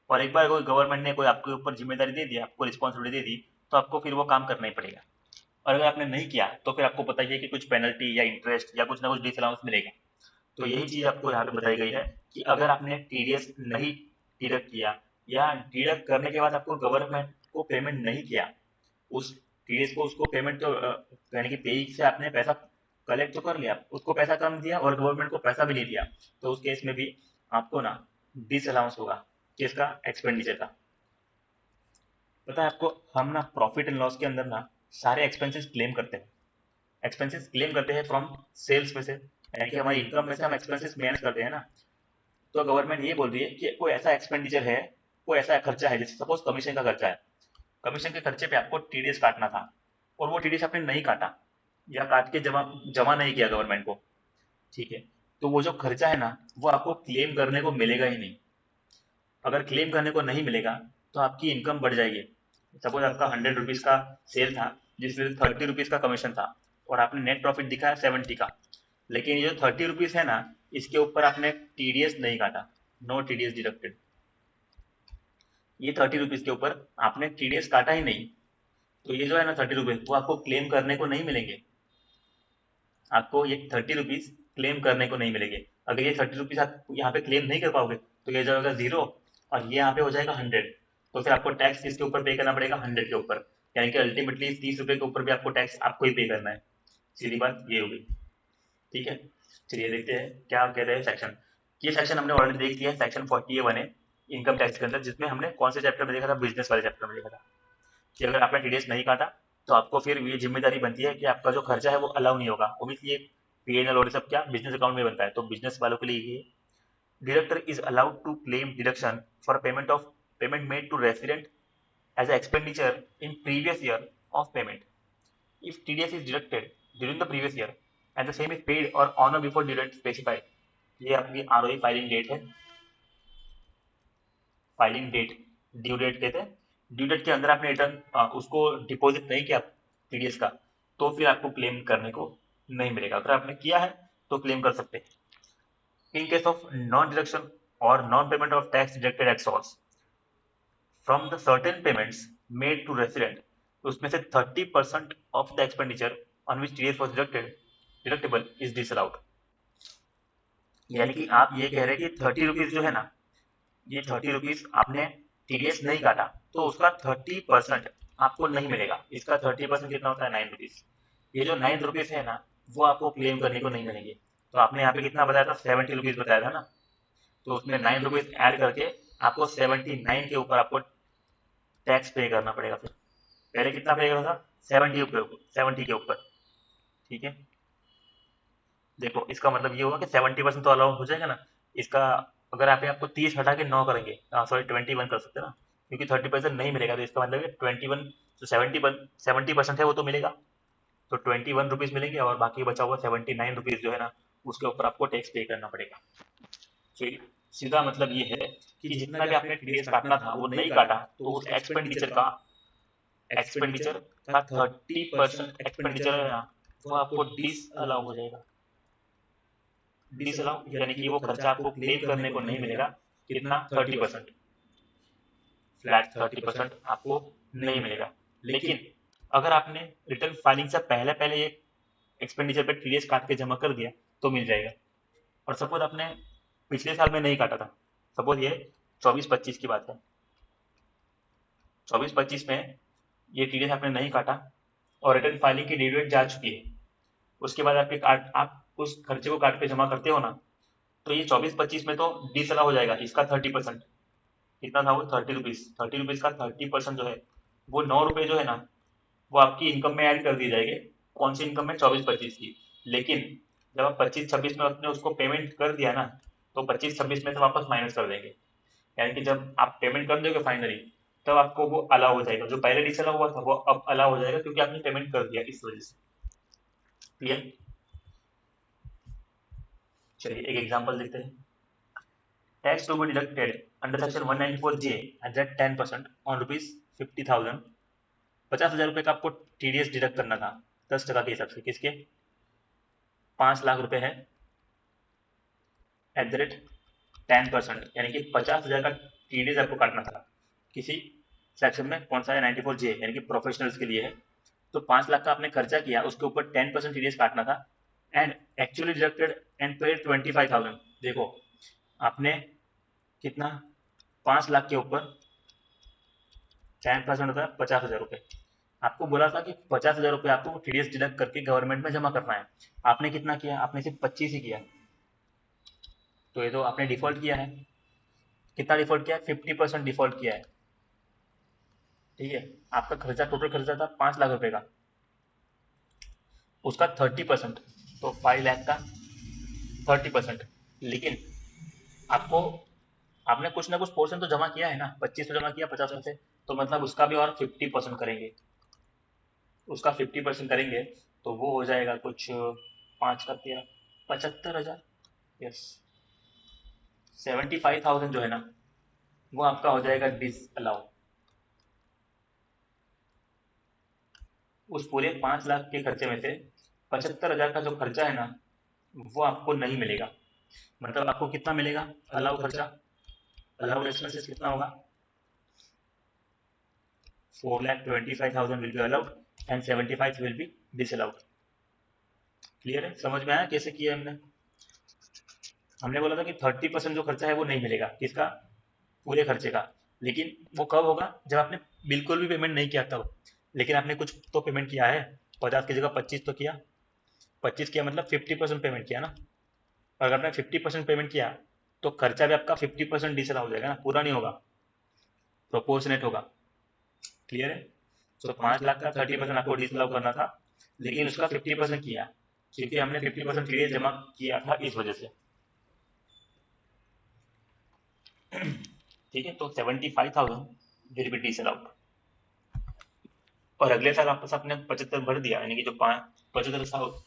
और एक बार कोई गवर्नमेंट ने कोई आपके ऊपर जिम्मेदारी दे दी, आपको रिस्पॉन्सिबिलिटी दे दी, तो आपको फिर वो काम करना ही पड़ेगा। और अगर आपने नहीं किया तो फिर आपको पता ही है कि कुछ पेनल्टी या इंटरेस्ट या कुछ ना कुछ डिसअलाउंस मिलेगा। तो यही चीज आपको यहाँ पे बताई गई है कि अगर आपने टीडीएस नहीं डिडक्ट किया या डिडक्ट करने के बाद आपको गवर्नमेंट को पेमेंट नहीं किया, उस टीडीएस को उसको पेमेंट तो यानी कि पेई से आपने पैसा कलेक्ट तो कर लिया, उसको पैसा कम दिया और गवर्नमेंट को पैसा भी नहीं दिया, तो उस केस में भी आपको ना डिसअलाउंस होगा, किसका, एक्सपेंडिचर का। पता है आपको, हम ना प्रॉफिट एंड लॉस के अंदर ना सारे एक्सपेंसेस क्लेम करते हैं, एक्सपेंसेस क्लेम करते हैं फ्रॉम सेल्स में से, यानी कि हमारी इनकम में से हम एक्सपेंसेस मैनेज करते हैं ना। तो गवर्नमेंट ये बोल रही है कि कोई ऐसा एक्सपेंडिचर है, कोई ऐसा खर्चा है, जैसे सपोज कमीशन का खर्चा है, कमीशन के खर्चे पे आपको टीडीएस काटना था और वो टीडीएस आपने नहीं काटा या काट के जमा जमा नहीं किया गवर्नमेंट को, ठीक है, तो वो जो खर्चा है ना वो आपको क्लेम करने को मिलेगा ही नहीं। अगर क्लेम करने को नहीं मिलेगा तो आपकी इनकम बढ़ जाएगी। सपोज आपका 100 रुपीज का सेल था जिसमें 30 रुपीज का कमीशन था और आपने नेट प्रॉफिट दिखाया 70 का, लेकिन ये जो 30 रुपीज है ना इसके ऊपर आपने टीडीएस नहीं काटा, नो टीडीएस डिडक्टेड। ये 30 रुपीज के ऊपर आपने टीडीएस काटा ही नहीं, तो ये जो है ना 30 रुपीज वो आपको क्लेम करने को नहीं मिलेंगे, आपको ये 30 रुपीज क्लेम करने को नहीं मिलेंगे। अगर ये 30 रुपीज आप यहाँ पे क्लेम नहीं कर पाओगे तो ये जाएगा 0 और ये यहाँ पे हो जाएगा 100, तो फिर आपको टैक्स किसके ऊपर पे करना पड़ेगा, 100 के ऊपर, यानी कि अल्टीमेटली 30 रुपए के ऊपर भी आपको टैक्स आपको ही पे करना है। सीधी बात ये होगी, ठीक है। चलिए देखते हैं क्या कह रहे हैं सेक्शन। ये सेक्शन हमने ऑलरेडी देख लिया है, सेक्शन 41 है इनकम टैक्स के अंदर, जिसमें हमने कौन से चैप्टर में देखा था, बिजनेस वाले चैप्टर में देखा था कि अगर आपने टीडीएस नहीं काटा तो आपको फिर ये जिम्मेदारी बनती है कि आपका जो खर्चा है वो अलाउ नहीं होगा। ओबियसली P&L और सब क्या बिजनेस अकाउंट में बनता है, तो बिजनेस वालों के लिए ये deductor is allowed to claim deduction for payment made to resident as an expenditure in previous year of payment. If TDS is deducted during the previous year and the same is paid or on or before due date specified, ये आपकी ROE filing date है, filing date, due date कहते हैं, due date के अंदर आपने return उसको deposit नहीं किया TDS का, तो फिर आपको क्लेम करने को नहीं मिलेगा। अगर आपने किया है तो क्लेम कर सकते हैं। In case of non deduction और non payment of tax deducted at source from the certain payments made to resident, उसमें से 30% of the expenditure on which TDS was deductible is disallowed। यानी कि आप ये कह रहे हैं कि 30 रुपीज जो है ना, ये 30 रुपीज आपने TDS नहीं काटा तो उसका 30% आपको नहीं मिलेगा। इसका 30% कितना होता है 9 रुपीज। ये जो 9 रुपीज है ना वो आपको क्लेम करने को नहीं मिलेंगे। तो आपने यहाँ पे कितना बताया था 70 रुपीज बताया था ना, तो उसमें 9 रुपीज ऐड करके आपको 79 के ऊपर आपको टैक्स पे करना पड़ेगा। फिर पहले कितना पे करना था 70 के ऊपर, ठीक है। देखो इसका मतलब ये होगा कि 70% तो अलाउ हो जाएगा ना। इसका अगर आपको 30 हटा के 9 करेंगे, सॉरी 21 कर सकते हैं ना, क्योंकि 30% नहीं मिलेगा, तो इसका मतलब 21 जो 70% है वो तो मिलेगा, तो 21 रुपीज मिलेंगे और बाकी बचा हुआ 79 रुपीज जो है ना उसके ऊपर आपको टैक्स पे करना पड़ेगा। तो सीधा मतलब ये है कि जितना भी आपने TDS काटना था वो नहीं काटा, तो उस एक्सपेंडिचर का 30% एक्सपेंडिचर है ना वो आपको डिस अलाउ हो जाएगा। डिस अलाउ यानी कि वो खर्चा आपको क्लेम करने को नहीं मिलेगा। कितना 30%, फ्लैट 30% आपको नहीं मिलेगा। लेकिन अगर आपने रिटर्न फाइलिंग से पहले पहले ये एक्सपेंडिचर पे TDS काट के जमा कर दिया तो मिल जाएगा। और सपोज आपने पिछले साल में नहीं काटा था, सपोज ये 24-25 की बात है, 24-25 में ये TDS आपने नहीं काटा और रिटर्न फाइलिंग की ड्यू डेट जा चुकी है, उसके बाद आप उस खर्चे को काट के जमा करते हो ना, तो ये 24-25 में तो डिसअलाउ हो जाएगा इसका 30%। कितना था वो 30 रुपीज का 30% जो है वो 9 रुपए जो है ना वो आपकी इनकम में ऐड कर दिए जाएंगे। कौन सी इनकम में 24-25 की। लेकिन जब आप 25-26 में आपने उसको पेमेंट कर दिया ना, तो 25-26 में से वापस माइनस कर देंगे। यानी कि जब आप पेमेंट कर दोगे फाइनली तब आपको वो अलाउ हो जाएगा, जो पहले डिसअलाउ हुआ था वो अब अलाउ हो जाएगा क्योंकि आपने पेमेंट कर दिया इस वजह से। क्लियर। चलिए एक एग्जांपल देखते हैं। Tax to be deducted under section 194J at that 10% ऑन ₹50,000। 50,000 रुपए का आपको TDS डिडक्ट करना था 10% के हिसाब से। किसके 5 लाख रुपए है एट द रेट 10%, यानी कि 50,000 का TDS आपको काटना था। किसी सेक्शन में कौन सा है 94J, यानी कि प्रोफेशनल्स के लिए है। तो 5 लाख का आपने खर्चा किया, उसके ऊपर 10% TDS काटना था and actually deducted and paid 25,000। देखो आपने कितना 5 लाख के ऊपर 10% होता है 50,000 रुपए। आपको बोला था कि 50,000 रुपए आपको TDS डिडक्ट करके गवर्नमेंट में जमा करना है। आपने कितना किया, आपने सिर्फ 25 ही किया, तो ये तो आपने डिफॉल्ट किया है। कितना डिफॉल्ट किया है 50% डिफॉल्ट किया है, ठीक है। आपका खर्चा टोटल खर्चा था 5 लाख रुपए का, उसका 30%, तो 5 लाख का 30%। लेकिन आपको आपने कुछ ना कुछ पोर्शन तो जमा किया है ना, 25 तो जमा किया 50 में से, तो मतलब उसका भी और 50% करेंगे। उसका 50% करेंगे तो वो हो जाएगा कुछ 5 का 13 75,000। यस 75,000 जो है ना वो आपका हो जाएगा डिसअलाउ। उस पूरे 5 लाख के खर्चे में से 75,000 का जो खर्चा है ना वो आपको नहीं मिलेगा। मतलब आपको कितना मिलेगा अलाउ खर्चा, अलाउड एक्सपेंसेस कितना होगा 4,25,000 will be allowed and 75 will be disallowed. Clear है, समझ में आया कैसे किया हमने। हमने बोला था कि 30% जो खर्चा है वो नहीं मिलेगा, किसका पूरे खर्चे का। लेकिन वो कब होगा जब आपने बिल्कुल भी पेमेंट नहीं किया तब। लेकिन आपने कुछ तो पेमेंट किया है, 50 की जगह 25 तो किया, 25 किया मतलब 50% पेमेंट किया ना। और अगर आपने 50% पेमेंट किया तो खर्चा भी आपका 50% डिसअलाउ हो जाएगा ना, पूरा नहीं होगा, प्रोपोर्शनेट होगा। क्लियर है। तो 5 लाख का 30% आपको डिसअलाउ करना था, लेकिन उसका 50% किया क्योंकि हमने 50% टीडीएस जमा किया था इस वजह से। ठीक है, तो 75,000 विल बी डीसेल आउट। और अगले साल वापस आपने 75 भर दिया, यानी कि जो 75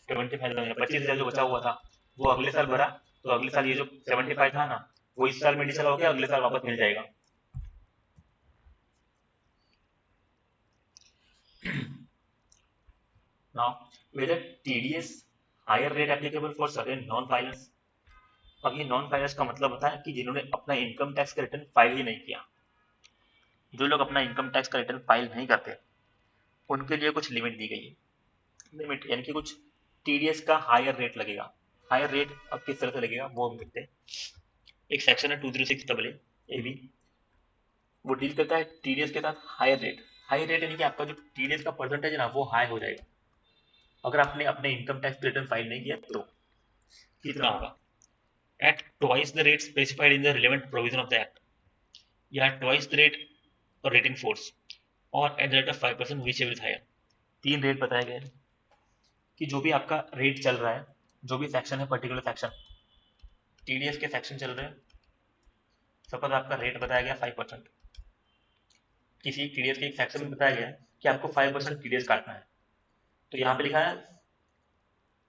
25,000 जो बचा हुआ था वो अगले साल भरा, तो अगले साल ये जो 75 था ना वो इस साल में डीसेल हो गया, अगले साल वापस मिल जाएगा। Now, whether TDS higher rate applicable for certain non-filers। अब ये नॉन फाइलर्स का मतलब होता है कि जिन्होंने अपना इनकम टैक्स का रिटर्न फाइल ही नहीं किया। जो लोग अपना इनकम टैक्स का रिटर्न फाइल नहीं करते उनके लिए कुछ लिमिट दी गई है। लिमिट यानी कि कुछ टीडीएस का हायर रेट लगेगा। हायर रेट अब किस तरह से लगेगा वो हम देखते हैं। एक सेक्शन है 206 ए बी, वो डील करता है टीडीएस के साथ हायर रेट। हायर रेट यानी कि आपका जो टीडीएस का परसेंटेज है ना वो हाई हो जाएगा अगर आपने अपने इनकम टैक्स रिटर्न फाइल नहीं किया तो। कितना होगा? At twice the rate specified in the relevant provision of the act, या ट्वाइस द रेट और रेटिंग फोर्स, और at the rate of 5% whichever is higher. 3 रेट बताए गए कि जो भी आपका रेट चल रहा है, जो भी सेक्शन है, पर्टिकुलर सेक्शन टीडीएस के सेक्शन चल रहे हैं, सपोज आपका रेट बताया गया 5%, किसी टीडीएस के एक सेक्शन में बताया गया कि आपको 5% टीडीएस काटना है, तो यहाँ पे लिखा है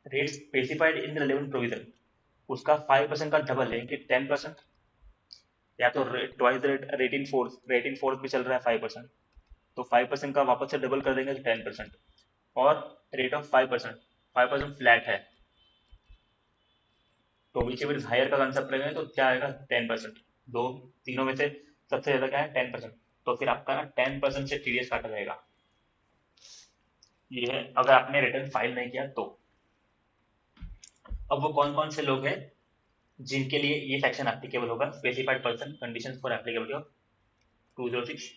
rate specified in the relevant provision, उसका 5% का डबल है कि 10%, या तो ट्वाइस रेटिंग फोर्स भी चल रहा है 5%, तो 5% का वापस से डबल कर देंगे तो 10%, और रेट ऑफ 5%, 5% फ्लैट है, तो विच एवर इज हायर का कंसेप्ट लगेगा तो क्या आएगा 10%। दो तीनों में से सबसे ज्यादा क्या है 10%, तो फिर आपका ना 10% से टीडीएस काटा जाएगा। ये है अगर आपने रिटर्न फाइल नहीं किया तो। अब वो कौन कौन से लोग हैं जिनके लिए ये सेक्शन एप्लीकेबल होगा, specified person conditions for applicability of 206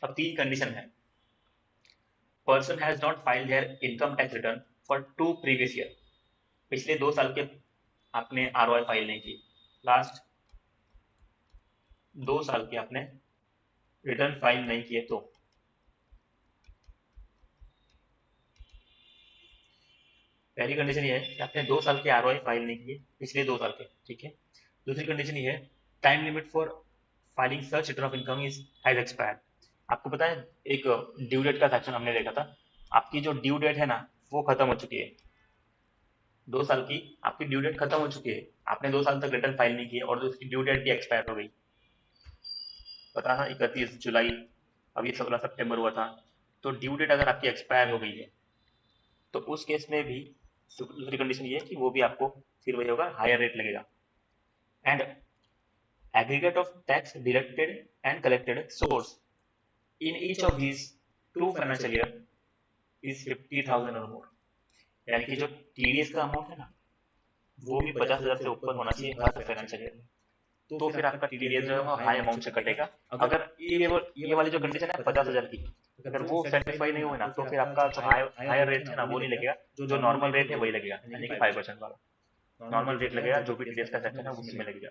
अब 3 कंडीशन है। Person has not filed there income tax return for 2 previous year, पिछले 2 साल के आपने आरओआई फाइल नहीं की, लास्ट 2 साल के आपने रिटर्न फाइल नहीं किए तो। पहली कंडीशन ये है कि आपने 2 साल के आरओआई फाइल नहीं किए, पिछले 2 साल के, ठीक है। दूसरी कंडीशन ये है time limit for filing such return of income is has expired. आपको पता है एक ड्यू डेट का सेक्शन हमने देखा था, आपकी जो ड्यू डेट है ना वो खत्म हो चुकी है, 2 साल की आपकी ड्यू डेट खत्म हो चुकी है, आपने 2 साल तक रिटर्न फाइल नहीं किए और उसकी ड्यू डेट भी एक्सपायर हो गई। पता था 31 जुलाई, अब ये 16 सितंबर हुआ था, तो ड्यू डेट अगर आपकी एक्सपायर हो गई है तो उस केस में भी दूसरी कंडीशन ये है कि वो भी आपको फिर वही होगा, हायर रेट लगेगा। And aggregate of tax deducted and collected source in each of these 2 financial year is 50,000 और मोर, यानी कि जो टीडीएस का अमाउंट है ना वो भी 50,000 से ऊपर होना चाहिए हर फाइनेंशियल ईयर में, तो फिर आपका टीडीएस जो है वो हाई अमाउंट से कटेगा। अगर ये वाली जो कंडीशन है 50,000 की, अगर वो सेटिस्फाई नहीं हुए ना तो फिर आपका जो हायर रेट है ना वो नहीं लगेगा, जो नॉर्मल रेट है वही लगेगा, यानी कि 5% वाला नॉर्मल रेट लगेगा, जो भी टीडीएस का सेक्शन है उसी में लगेगा।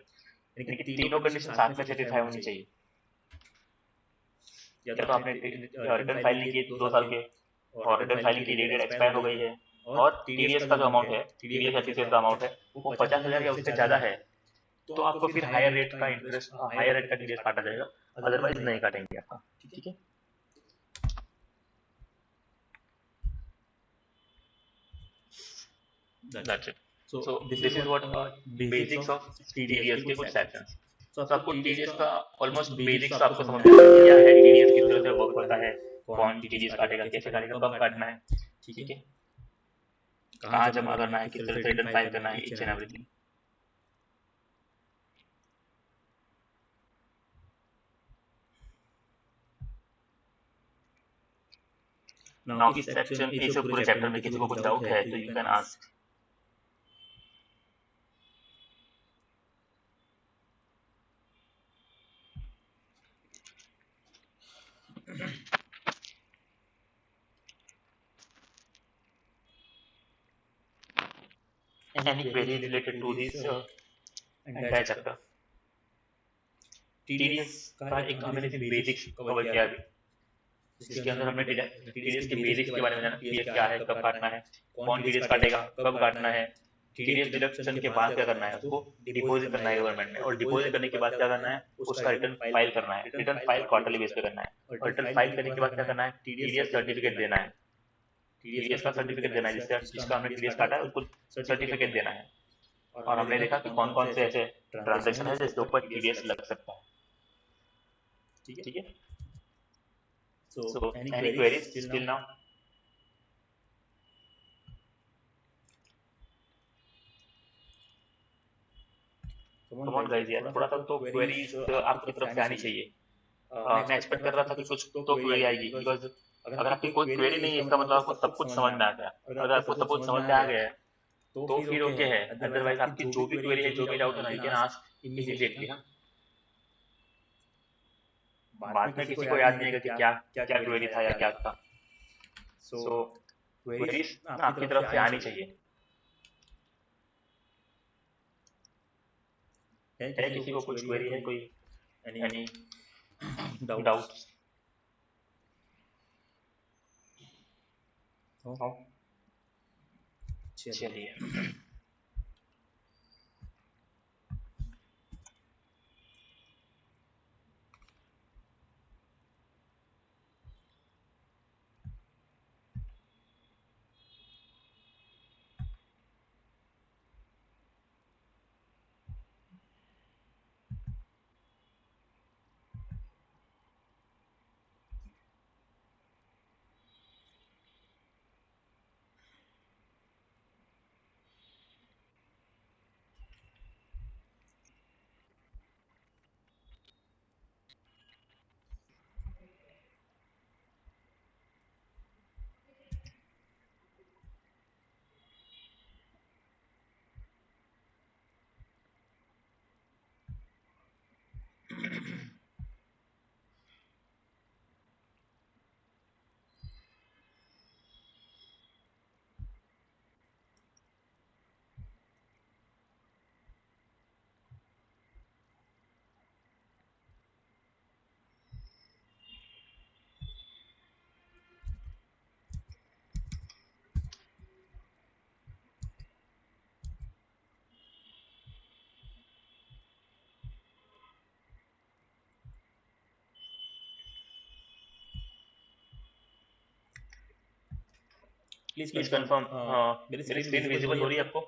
यानी कि तीनों कंडीशन साथ में सेटिस्फाई होनी चाहिए। या तो आपने रिटर्न फाइल नहीं किए 2 साल के, और रिटर्न फाइलिंग की डेट एक्सपायर हो गई है, और टीडीएस का जो अमाउंट है, टीडीएस एफिशिएंसी का अमाउंट है वो 50,000 या उससे ज्यादा है, तो आपको फिर हायर रेट का इंटरेस्ट, हायर रेट का टीडीएस काटा जाएगा, अदरवाइज नहीं काटेंगे आपका। ठीक है, that's it. So this is what basics of TDS के कुछ सेक्शंस। तो आपको टीडीएस का ऑलमोस्ट बेसिक्स आपको समझ में आ गया क्या है टीडीएस, किस तरह से वर्क होता है, कौन टीडीएस काटेगा, कैसे काटेगा, कब काटना है, ठीक है, कहाँ जमा करना है, किस तरह से रिटर्न फाइल करना है, ईच एंड एवरीथिंग। नाउ इस सेक्शन, इस पूरे चैप्टर में किसी को कुछ डाउट है तो you can ask. any query related to this entire chapter। TDS का एक हमने सिर्फ बेसिक्स कवर किया अभी, जिसके अंदर हमने टीडीएस के बेसिक्स के बारे में जाना, टीडीएस क्या है, कब काटना है, कौन टीडीएस काटेगा, कब काटना है, टीडीएस डिडक्शन के बाद क्या करना है, उसको डिपॉजिट करना है गवर्नमेंट में, और डिपॉजिट करने के बाद क्या करना है, उसका रिटर्न फाइल करना है। रिटर्न फाइल क्वार्टरली बेस पे करना है, और रिटर्न फाइल करने के बाद क्या करना है, टीडीएस सर्टिफिकेट देना है। टीडीएस का सर्टिफिकेट देना है, जिसका हमने टीडीएस काटा है उसको सर्टिफिकेट देना है। और हमने देखा कि कौन कौन से ऐसे ट्रांजेक्शन है जिसके ऊपर टीडीएस लग सकता है। ठीक है। So any queries still now? Come on guys यार, थोड़ा सा तो क्वेरीज आपकी तरफ से आनी चाहिए। मैं एक्सपेक्ट कर रहा था कि कुछ तो क्वेरी आएगी, बिकॉज अगर आपकी कोई क्वेरी नहीं है इसका मतलब आपको सब कुछ समझ में आ गया। अगर आपको सब कुछ समझ में आ गया है तो फिर ओके है, अदरवाइज आपकी जो भी क्वेरी है, जो भी डाउट है ना, यू कैन आस्क इमीडिएटली। हाँ, बाद में किसी को याद नहीं आएगा कि क्या क्या क्वेरी था या क्या था। सो क्वेरीज ना आपकी तरफ से आनी चाहिए। है किसी को कुछ क्वेरी है, कोई एनी डाउट्स? चलिए। प्लीज कंफर्म, मेरी स्क्रीन विजिबल हो रही है आपको?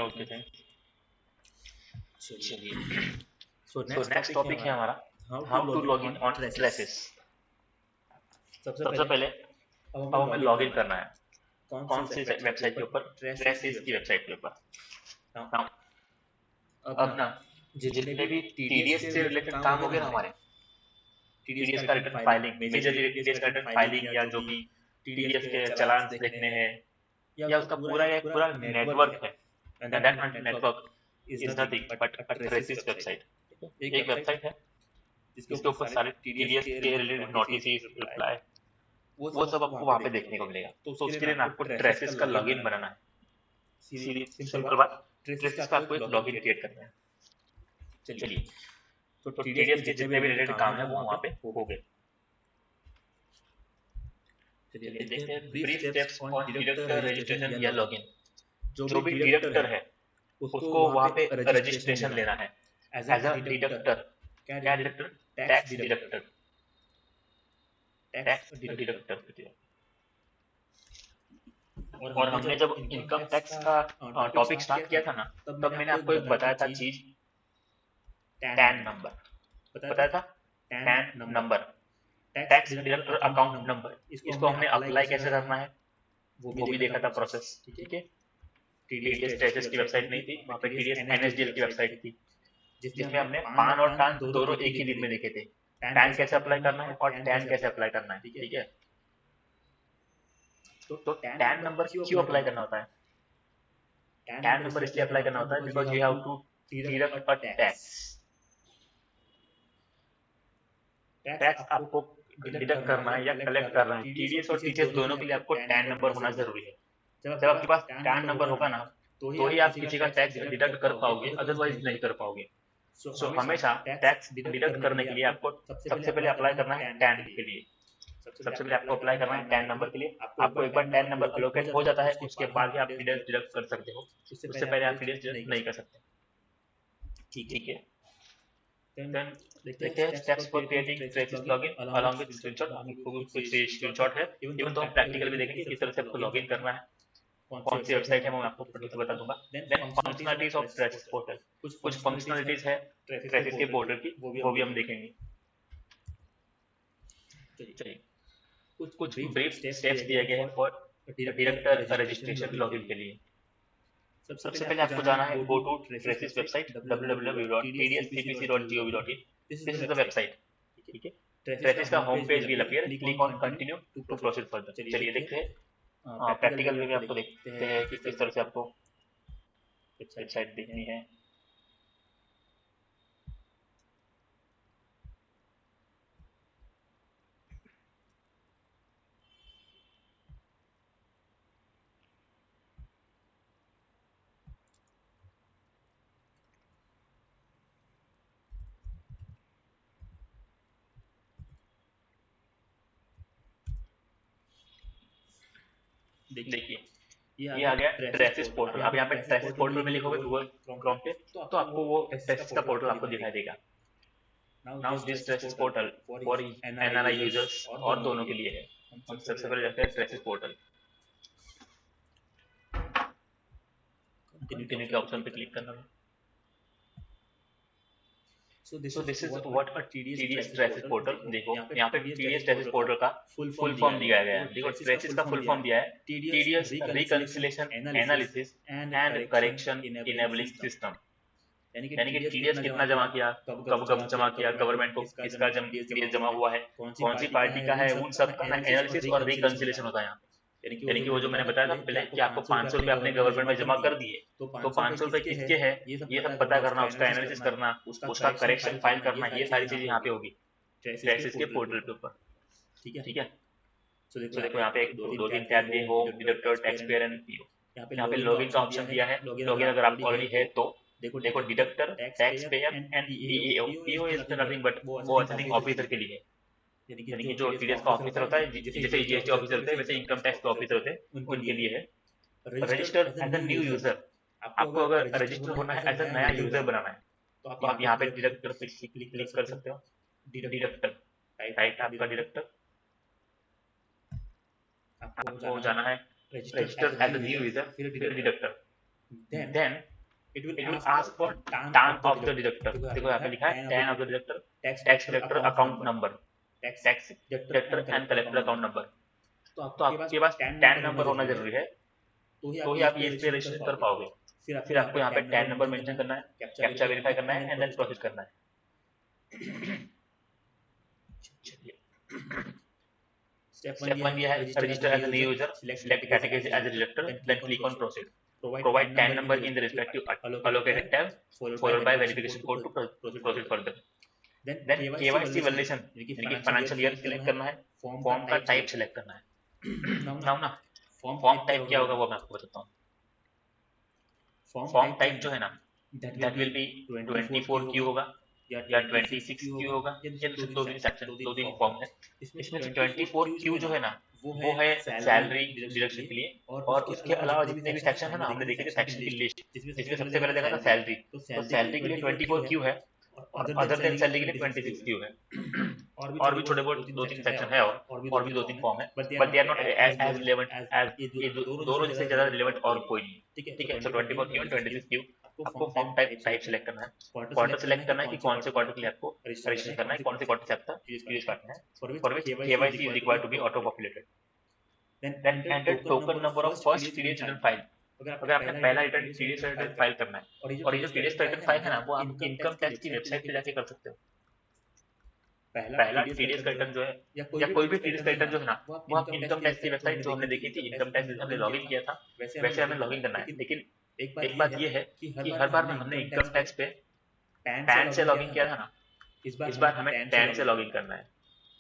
Okay thank. चलिए, सो नेक्स्ट टॉपिक है हमारा how to log in on TRACES. सबसे पहले अब हमें लॉग इन करना है कौन सी वेबसाइट के ऊपर, ट्रेसिस की वेबसाइट के ऊपर। नाउ अब ना जितने भी टीडीएस से रिलेटेड काम हो गए ना हमारे, टीडीएस का रिटर्न फाइलिंग, मेजर टीडीएस का रिटर्न फाइलिंग, या जो भी टीडीएस के चालान देखने हैं, या उसका पूरा एक पूरा नेटवर्क है, and that network is nothing but a traces website. एक वेबसाइट है जिसके ऊपर सारे टीडीएस के रिलेटेड नोटिस, रिप्लाई, वो सब आपको वहां पे देखने को मिलेगा। तो उसके लिए ना आपको ट्रेसिस का लॉगिन बनाना है। सीधी सिंपल बात, ट्रेसिस का आपको एक लॉगिन क्रिएट करना है। चलिए, तो टीडीएस के जितने भी रिलेटेड काम है वो वहां पे हो गए। चलिए देखते हैं brief steps on deductor registration या लॉगिन। जो भी डिडक्टर है उसको वहां पे रजिस्ट्रेशन लेना है एज अ डिडक्टर। क्या deductor? Tax deductor, tax deductor. और हमने जब इनकम टैक्स का टॉपिक स्टार्ट किया था ना, तब मैंने आपको एक बताया था चीज, टैन नंबर बताया था। Tan number, tax deductor account number, इसको हमने अप्लाई कैसे करना है वो भी देखा था प्रोसेस। ठीक है, टीडीएस ट्रेसेस की वेबसाइट नहीं थी, वहाँ पे टीडीएस एनएसडीएल की वेबसाइट थी, जिसमें हमने पान और टान दोनों एक ही दिन में देखे थे। टैन कैसे अप्लाई करना है और टैन कैसे अप्लाई करना है। ठीक है, तो टैन नंबर क्यों अप्लाई करना होता है? टैन नंबर इसलिए अप्लाई करना होता है because you have to deduct a tax. Tax आपको डिडक्ट करना है या कलेक्ट करना है, टीडीएस और टीसीएस दोनों के लिए आपको टैन नंबर होना जरूरी है। जब आपके पास टैन नंबर होगा ना, तो ही आप किसी का टैक्स डिडक्ट कर पाओगे, अदरवाइज नहीं कर पाओगे। सो हमेशा टैक्स डिडक्ट करने के लिए आपको सबसे पहले अप्लाई करना है टैन के लिए। सबसे पहले आपको अप्लाई करना है टैन नंबर के लिए। आपको एक बार टैन नंबर अलोकेट हो जाता है, उसके बाद ही आप टीडीएस डिडक्ट कर सकते हो, उससे पहले आप टीडीएस डिडक्ट नहीं कर सकते। ठीक है। देन देखते हैं steps for creating traces login along with screenshot. कुछ स्क्रीनशॉट है, इवन तो हम प्रैक्टिकल भी देखेंगे किस तरह से आपको लॉगिन करना है, कौन सी वेबसाइट है, मैं आपको पढ़ने से बता दूंगा। Then functionalities of TRACES portal, कुछ फंक्शनलिटीज है ट्रेसिस के पोर्टल की, वो भी हम देखेंगे। चलिए, कुछ ब्रीफ स्टेप्स दिए गए हैं फॉर डायरेक्टर रजिस्ट्रेशन लॉगिन के लिए। सबसे पहले आपको जाना है go to TRACES website www.tdscpc.gov.in। This is the website. ठीक है, ट्रेसिस का home page will appear, click on continue to proceed further. चलिए देखते हैं, प्रैक्टिकल में आपको देखते हैं कि किस तरह से आपको वेबसाइट देखनी है। देखिए, ये आ गया ट्रेसिस पोर्टल। अब यहाँ पे ट्रेसिस पोर्टल में लिखोगे गूगल क्रोम पे, तो आपको वो ट्रेसिस का पोर्टल आपको दिखाई देगा। Now this traces portal for NRI users और दोनों के लिए है। हम सबसे पहले जाते हैं ट्रेसिस पोर्टल, कंटिन्यू के ऑप्शन पे क्लिक करना है। So this is what a TDS traces portal. देखो यहाँ पे TDS ट्रेसिस पोर्टल का फुल फॉर्म दिया गया है। देखो ट्रेसिस का फुल फॉर्म दिया है TDS reconciliation analysis and correction enabling system. यानी कि TDS कितना जमा किया, कब कब जमा किया, गवर्नमेंट को किसका TDS जमा हुआ है, कौन सी पार्टी का है, उन सब का एनालिसिस और रिकंसिलिएशन होता है यहाँ पे। यानी कि वो जो मैंने बताया था पहले कि आपको 500 रुपए अपने गवर्नमेंट में जमा कर दिए, तो 500 रुपए किसके हैं ये सब पता करना, उसका एनालिसिस करना, उसका करेक्शन फाइल करना, ये सारी चीजें यहाँ पे होगी ट्रेसिस के पोर्टल के ऊपर। ठीक है, तो देखो यहाँ पे एक दो तीन टैब दिए, home, deductor, tax payer and PO. यहाँ पे लॉगिन का ऑप्शन दिया है। लॉगिन अगर आप ऑलरेडी है तो देखो deductor, tax payer and PO. PO is nothing but वो असेसिंग ऑफिसर के लिए, यानी कि जो टीडीएस का ऑफिसर होता है, जैसे जीएसटी ऑफिसर होते हैं वैसे इनकम टैक्स के ऑफिसर होते हैं, उनके लिए है। Register as a new user, आपको अगर रजिस्टर होना है एज अ नया यूजर बनाना है, तो आप यहाँ पे डिडक्टर पे क्लिक कर सकते हो। डिडक्टर टाइप आपका डिडक्टर, आपको जाना है register as a new user, फिर deductor. Then it will ask for turn of the deductor. देखो यहाँ पे लिखा है turn of the deductor, tax deductor account number, tax deductor and collector account number. तो आपके पास टैन नंबर होना जरूरी है, तो ही आप ये इसलिए रजिस्टर कर पाओगे। फिर आपको यहाँ पे टैन नंबर मेंशन करना है, कैप्चा वेरीफाई करना है एंड देन प्रोसेस करना है। स्टेप 1 ये है register as a new user, select category as a deductor, then click on proceed. Provide TAN number in the respective allocated tab followed by verification code to proceed further. Then KYC validation यानी कि financial year select करना है, form का type select करना है। Now ना form type क्या होगा वो मैं आपको बताता हूँ। फॉर्म टाइप जो है ना, दैट विल बी 24Q होगा या 26Q होगा, ये दो तीन सेक्शन, दो तीन फॉर्म है। इसमें से 24Q जो है ना, वो है सैलरी डिडक्शन के लिए, और उसके अलावा जितने भी सेक्शन है ना, हमने देखे थे सेक्शन की लिस्ट, जिसमें सबसे पहले देखा था सैलरी। तो सैलरी के लिए 24Q है और अदर देन सैलरी के लिए 26Q है। और भी छोटे बहुत दो तीन सेक्शन है और भी दो तीन फॉर्म है, but they are not as relevant as ये दोनों जैसे ज्यादा रिलेवेंट और कोई नहीं। ठीक है, सो 24Q और 26Q आपको फॉर्म टाइप सेलेक्ट करना है, क्वार्टर सेलेक्ट करना है कि कौन से क्वार्टर के लिए आपको रजिस्ट्रेशन करना है, कौन से क्वार्टर से आपका यूज करना है, for which KYC is required to be auto populated. Then enter token number of first TDS return file. अगर आपने पहला रिटर्न टीडीएस रिटर्न फाइल करना है, और ये जो टीडीएस रिटर्न फाइल है ना, वो आप इनकम टैक्स की वेबसाइट पे जाके कर सकते हो। पहला टीडीएस का रिटर्न जो है या कोई भी टीडीएस का रिटर्न जो है ना, वो आप इनकम टैक्स की वेबसाइट जो हमने देखी थी, इनकम टैक्स हमने लॉगिन किया था, वैसे हमें लॉगिन करना है। लेकिन एक बात ये है कि हर बार में हमने इनकम टैक्स पे पैन से लॉगिन किया था ना, इस बार हमें टैन से लॉगिन करना है।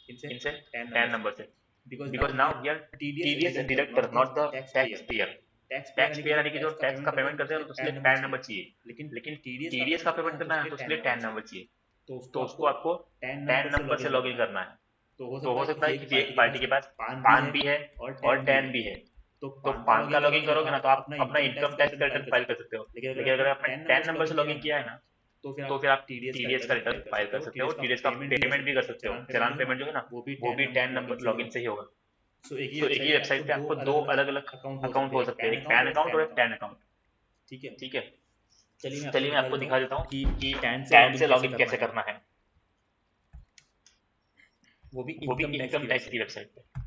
इनसे 10 नंबर से, because now we are TDS deductor not the taxpayer. Tax payer यानी कि जो टैक्स का पेमेंट करते हैं तो उसके लिए 10 नंबर चाहिए, लेकिन टीडीएस का पेमेंट करना है तो उसके लिए 10 नंबर चाहिए। तो उसको आपको 10 नंबर से लॉग इन करना है। तो हो सकता है किसी एक पार्टी के पास पान भी है और 10 भी है, तो पान का लॉगिन करोगे ना तो आप अपना इनकम टैक्स का रिटर्न फाइल कर सकते हो। लेकिन अगर आपने 10 नंबर से लॉगिन किया है ना तो फिर आप टीडीएस का रिटर्न फाइल कर सकते हो, टीडीएस का पेमेंट भी कर सकते हो। चालान पेमेंट जो है ना वो भी 10 नंबर लॉगिन से ही होगा। तो एक ही वेबसाइट पे आपको दो अलग अलग अकाउंट हो सकते हैं, एक पैन अकाउंट और एक टैन अकाउंट। ठीक है, चलिए मैं आपको दिखा देता हूँ कि टैन से लॉगिन कैसे करना है, वो भी इनकम टैक्स की वेबसाइट पे।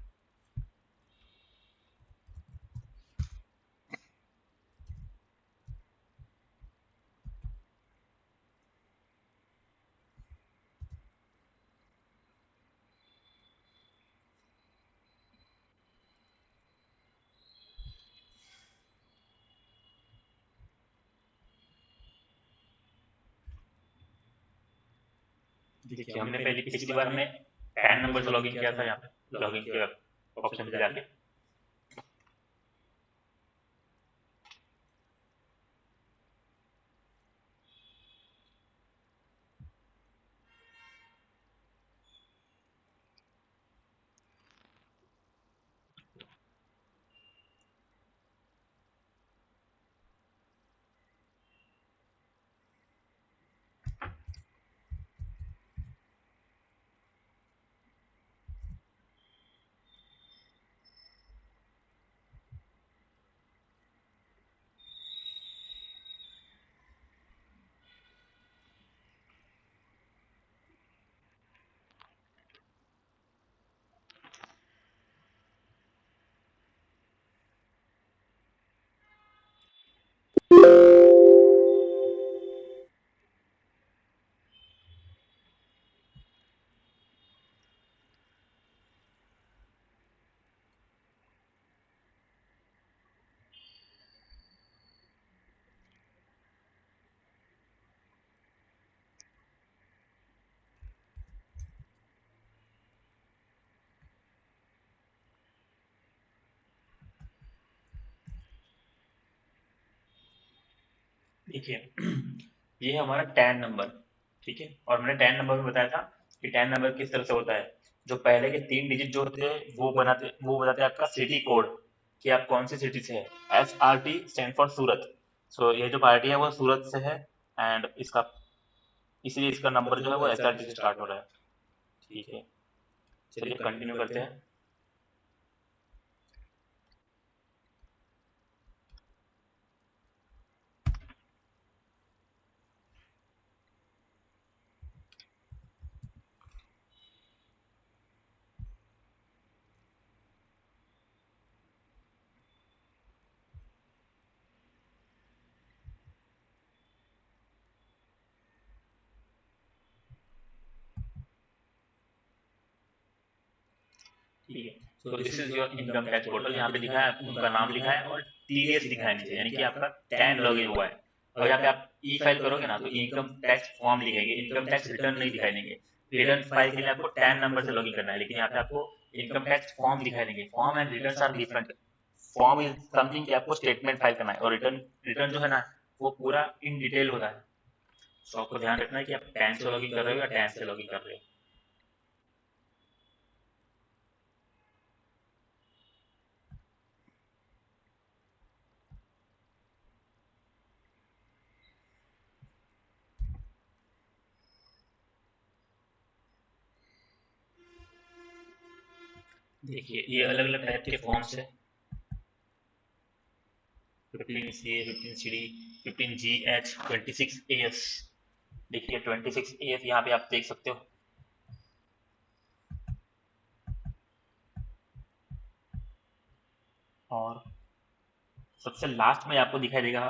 देखिए हमने पहले पिछली बार में पैन नंबर से लॉगिन किया था, यहाँ पे लॉगिन के ऑप्शन पे जाके देखिए ये है हमारा टैन नंबर। ठीक है, और मैंने टैन नंबर में बताया था कि टैन नंबर किस तरह से होता है। जो पहले के 3 डिजिट जो होते हैं वो बताते हैं आपका सिटी कोड कि आप कौन सी सिटी से है। SRT स्टैंड फॉर सूरत। सो ये जो पार्टी है वो सूरत से है एंड इसका इसलिए इसका नंबर जो है वो SRT से स्टार्ट हो रहा है। ठीक है, चलिए कंटिन्यू करते हैं। ठीक है, तो this is your income tax portal. यहाँ पे लिखा है, उनका नाम लिखा है और टीडीएस लिखा है नीचे, यानी कि आपका टैन लॉगिन हुआ है। और यहाँ पे आप ई फाइल करोगे ना तो इनकम टैक्स फॉर्म लिखेंगे, इनकम टैक्स रिटर्न नहीं दिखाई देंगे। रिटर्न फाइल के लिए आपको टैन नंबर से लॉगिन करना है, लेकिन यहाँ पे आपको इनकम टैक्स फॉर्म दिखाई देंगे। Form and return are different. Form is something कि आपको स्टेटमेंट फाइल करना है, और रिटर्न रिटर्न जो है ना वो पूरा इन डिटेल होता है। तो आपको ध्यान रखना है कि आप टैन से लॉगिन कर रहे हो या टैन से लॉगिन कर रहे हो। देखिए ये अलग अलग टाइप के फॉर्म्स है। 15C, 15CD, 15GH, 26AS। देखिए 26AS यहाँ पे आप देख सकते हो। और सबसे लास्ट में आपको दिखाई देगा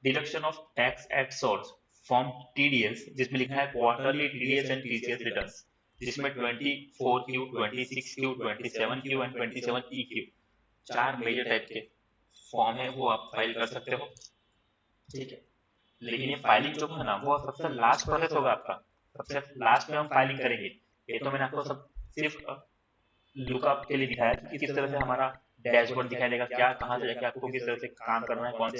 deduction of tax at source form TDS, जिसमें लिखा है quarterly TDS and TCS returns, जिसमें 24Q, 26Q, 27Q and 27EQ 4 major type के फॉर्म है, वो आप फाइल कर सकते हो। ठीक है, लेकिन ये फाइलिंग जो है ना वो सबसे लास्ट प्रोसेस होगा आपका। सबसे लास्ट में हम फाइलिंग करेंगे। ये तो मैंने आपको सब सिर्फ लुकअप के लिए दिखाया कि किस तरह से हमारा डैशबोर्ड दिखाई देगा, क्या कहाँ से जाके आपको किस तरह से काम करना है, कौन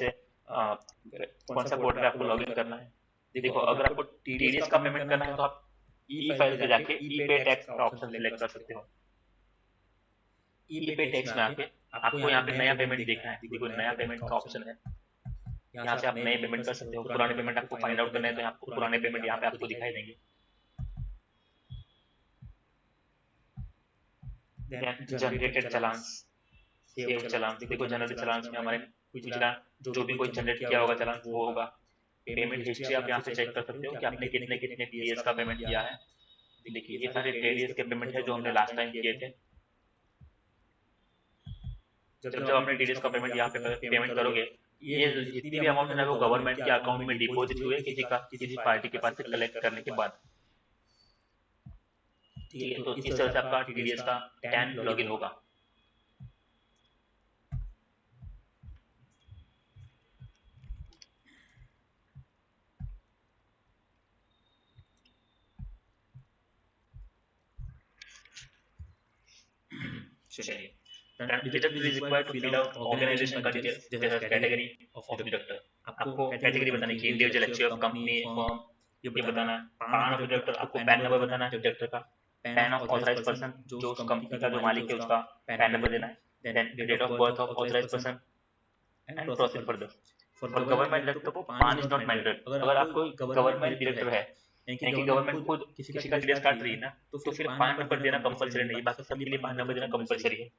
सा पोर्टल पे आपको लॉगिन करना है। देखो अगर आपको टीडीएस का पेमेंट करना है तो आप ई फाइल पे जाके ई पे टैक्स का ऑप्शन सिलेक्ट कर सकते हो। ई पे टैक्स में आके आपको यहाँ पे नया पेमेंट देखना है, देखो नया पेमेंट का ऑप्शन है, यहाँ से आप नए पेमेंट कर सकते हो। पुराने पेमेंट आपको फाइंड आउट करना है तो आपको पुराने पेमेंट यहाँ पे आपको दिखाई देंगे। जनरेटेड चालान्स, सेव चालान, देखो जनरेटेड चालान्स में हमारे पिछला जो भी कोई जनरेट किया होगा चालान वो होगा। पेमेंट हिस्ट्री आप यहाँ से चेक कर सकते हो कि आपने कितने कितने टीडीएस का पेमेंट किया है। देखिए ये सारे टीडीएस के पेमेंट है जो हमने लास्ट टाइम किए थे। जब आपने टीडीएस का पेमेंट यहाँ पे पेमेंट करोगे, ये जितनी भी अमाउंट है वो गवर्नमेंट के अकाउंट में डिपॉजिट हुए किसी पार्टी के पास से कलेक्ट करने के बाद। ठीक है, तो इस तरह से आपका टीडीएस का टैन लॉगिन होगा। चलिए, deductor is required to fill out organization का details जैसे कैटेगरी ऑफ डिडक्टर। आपको कैटेगरी बतानी है, इंडिविजुअल, एचयूएफ, कंपनी, फर्म, ये बताना है। पैन ऑफ डिडक्टर, आपको पैन नंबर बताना है डिडक्टर का। पैन ऑफ ऑथराइज्ड पर्सन, जो उस कंपनी का जो मालिक है उसका पैन नंबर देना है। Then date of birth of authorised person and proceed further. For government deductor को पैन इज नॉट मैंडेटरी। अगर आपको गवर्नमेंट डिडक्टर है यानी कि गवर्नमेंट खुद किसी का टीडीएस काट रही है ना, तो फिर पैन नंबर देना कंपलसरी नहीं, बाकी सबके लिए पैन नंबर देना कंपलसरी है।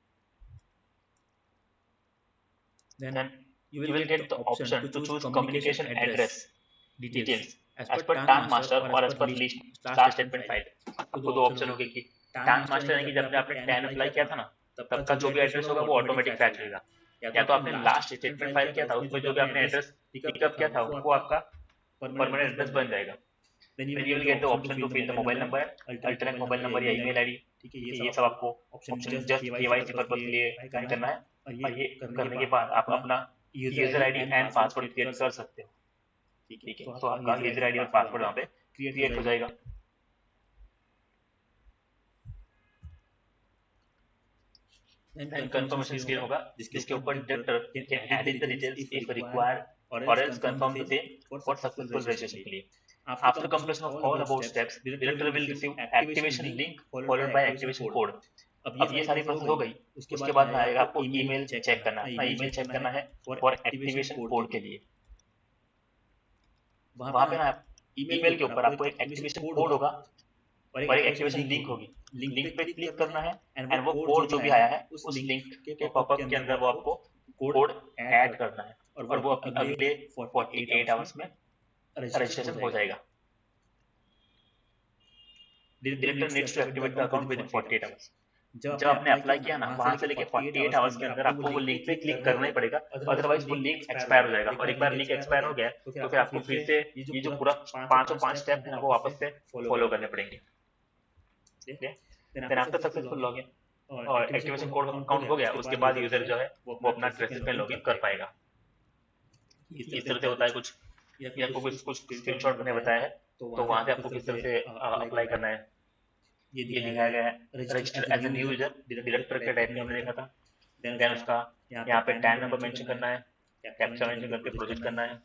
Then you will get the option to choose communication address details as per TAN master or as per last statement file। आपको दो ऑप्शन होंगे कि TAN master यानी कि जब आपने TAN अप्लाई किया था ना तब का जो भी एड्रेस होगा वो ऑटोमेटिक फैच होगा, या तो आपने लास्ट स्टेटमेंट फाइल किया था उसमें जो भी आपने एड्रेस पिकअप किया था वो आपका परमानेंट एड्रेस बन जाएगा। Then you will get the option to fill the mobile number, alternate mobile number या ईमेल आईडी। ठीक है, ये सब आपको ऑप्शन जस्ट केवाईसी पर्पस के लिए फाइल करना है, और ये करने के बाद आप अपना user ID and password create कर सकते हो। ठीक है, तो आपका यूजर आईडी और पासवर्ड वहाँ पे क्रिएट हो जाएगा। कंफर्मेशन स्क्रीन होगा जिसके ऊपर deductor can edit the details if required और else confirm the same for successful registration के लिए। After completion of all above steps, director will receive activation link followed by activation code। अब ये सारी process हो गई, उसके बाद में आएगा आपको ईमेल चेक करना है। ईमेल चेक करना है फॉर एक्टिवेशन कोड के लिए। वहाँ पे ना ईमेल के ऊपर आपको एक एक्टिवेशन कोड होगा और एक एक्टिवेशन लिंक होगी। लिंक पे क्लिक करना है एंड वो कोड जो भी आया है उस लिंक के पॉपअप के अंदर वो आपको कोड ऐड करना है और वो अगले 48 आवर्स में रजिस्ट्रेशन हो जाएगा। Director needs to activate the account within 48 hours. जब आपने अप्लाई किया ना वहां से लेके 48 आवर्स के अंदर आपको वो लिंक पे क्लिक करना ही पड़ेगा, अदरवाइज वो लिंक एक्सपायर हो जाएगा। और एक बार लिंक एक्सपायर हो गया तो फिर आपको फिर से ये जो पूरा 505 स्टेप है ना वो वापस से फॉलो करने पड़ेंगे। देन आफ्टर सक्सेसफुल लॉगिन और एक्टिवेशन कोड अकाउंट हो गया, उसके बाद यूजर जो है वो अपना ट्रेसिस में लॉगिन कर पाएगा। इस तरह से होता है कुछ। ये आपको कुछ स्क्रीनशॉट मैंने बताया है, तो वहां से आपको किस तरह से अप्लाई करना है ये दिखाया गया है। Register as a new user director के टाइप में हमने देखा था। देन उसका यहाँ पे टैन नंबर मेंशन करना है, कैप्चा मेंशन करके प्रोजेक्ट करना है।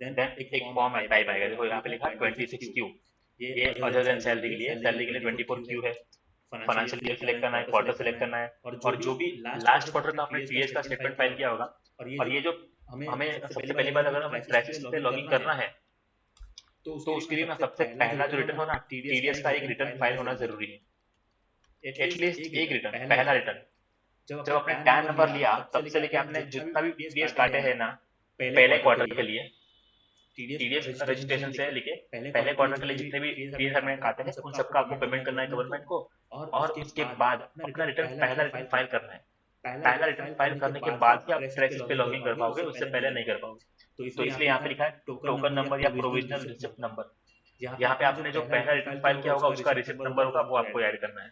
देन एक फॉर्म टाइप आएगा, देखो यहाँ पे लिखा 26Q, ये अदर देन सैलरी के लिए, सैलरी के लिए 24Q है। फाइनेंशियल ईयर सिलेक्ट करना है, क्वार्टर सिलेक्ट करना है, और जो भी लास्ट क्वार्टर का आपने टीएस का स्टेटमेंट फाइल किया होगा। और ये जो हमें सबसे पहली बार अगर हमें ट्रैसिस पे लॉगिन करना है तो उसके लिए ना सबसे पहला जो रिटर्न होना टीडीएस का एक रिटर्न फाइल होना जरूरी है। एटलीस्ट एक रिटर्न, पहला रिटर्न। जब आपने टैन नंबर लिया तब से लेके आपने जितना भी टीडीएस काटे हैं ना पहले क्वार्टर के लिए, टीडीएस रजिस्ट्रेशन से लेके पहले क्वार्टर के लिए जितने भी टीडीएस हमने काटे हैं उन सबका आपको पेमेंट करना है गवर्नमेंट को, और उसके बाद अपना रिटर्न पहला रिटर्न फाइल करना है। पहला रिटर्न फाइल करने के बाद ही आप ट्रैसिस पे लॉगिन कर पाओगे, उससे पहले नहीं कर पाओगे। तो इसलिए यहाँ पे लिखा है टोकन नंबर या प्रोविजनल रिसिप्ट नंबर। यहाँ पे आपने जो पहला रिटर्न फाइल किया होगा उसका रिसिप्ट नंबर होगा, वो आपको ऐड करना है।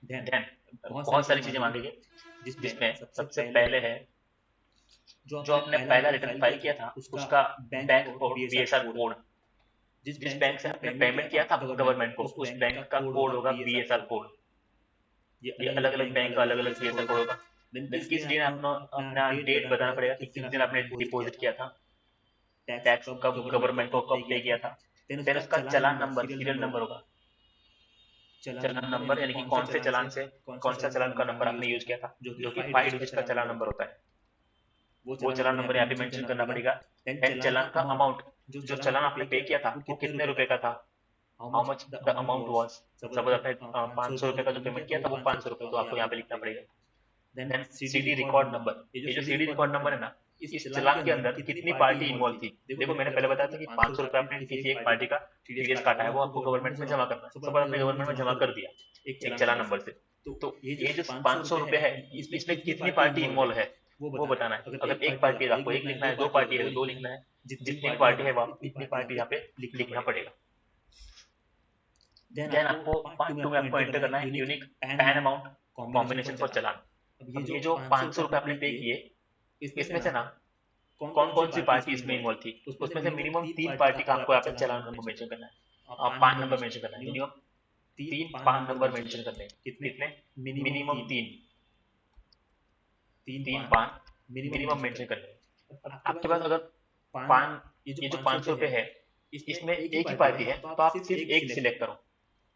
देन बहुत सारी चीजें मांगेगी, जिसमें सबसे पहले है जो आपने पहला रिटर्न फाइल किया था उसका बैंक और बीएसआर कोड। जिस बैंक से आपने पेमेंट किया था गवर्नमेंट को, उस बैंक का कोड होगा BSR कोड। ये अलग अलग बैंक का अलग अलग BSR कोड होगा। देन किस दिन आपने अपना डेट बताना पड़ेगा कि किस दिन आपने डिपॉजिट किया था, टैक्स कब गवर्नमेंट को कब पे किया था। देन उसका चालान नंबर, सीरियल नंबर होगा। चालान नंबर यानी कि कौन से चालान से कौन सा चालान का नंबर आपने यूज किया था, जो कि 5 डिजिट का चालान नंबर होता है। वो चालान नंबर यहाँ पे मेंशन करना पड़ेगा। एंड चालान का अमाउंट, जो चालान आपने पे किया था वो कितने रुपए का था, how much the amount was. Suppose आपने 500 रुपए का जो पेमेंट किया था वो 500 रुपए, तो आपको यहाँ पे लिखना पड़ेगा। देन CD रिकॉर्ड नंबर, ये जो CD रिकॉर्ड नंबर है ना, इस चालान के अंदर कितनी पार्टी इन्वॉल्व थी। देखो मैंने पहले बताया था कि 500 रुपए आपने किसी एक पार्टी का TDS काटा है, वो आपको गवर्नमेंट में जमा करना है। सपोज आपने गवर्नमेंट में जमा कर दिया एक चालान नंबर से, तो ये जो 500 रुपए है इसमें कितनी पार्टी इन्वॉल्व है वो बताना है। अगर एक पार्टी है तो आपको एक लिखना है, दो पार्टी है तो दो लिखना है, जितनी पार्टी है इतनी पार्टी यहाँ पे लिखना पड़ेगा। देन आपको पार्ट 2 में आपको एंटर करना है unique PAN amount combination for challan. अब ये जो 500 रुपए आपने पे किए, इसमें से ना कौन कौन सी पार्टी इसमें इन्वॉल्व थी, उसमें से मिनिमम 3 पार्टी का आपको यहाँ पे चालान नंबर मेंशन करना है। पान नंबर मेंशन करना है, मिनिमम 3 पान नंबर मेंशन करने हैं। कितने? मिनिमम 3 पान मिनिमम मेंशन करने हैं। आपके पास अगर पान, ये जो 500 रुपए है इसमें एक ही पार्टी है तो आप सिर्फ एक सिलेक्ट करो।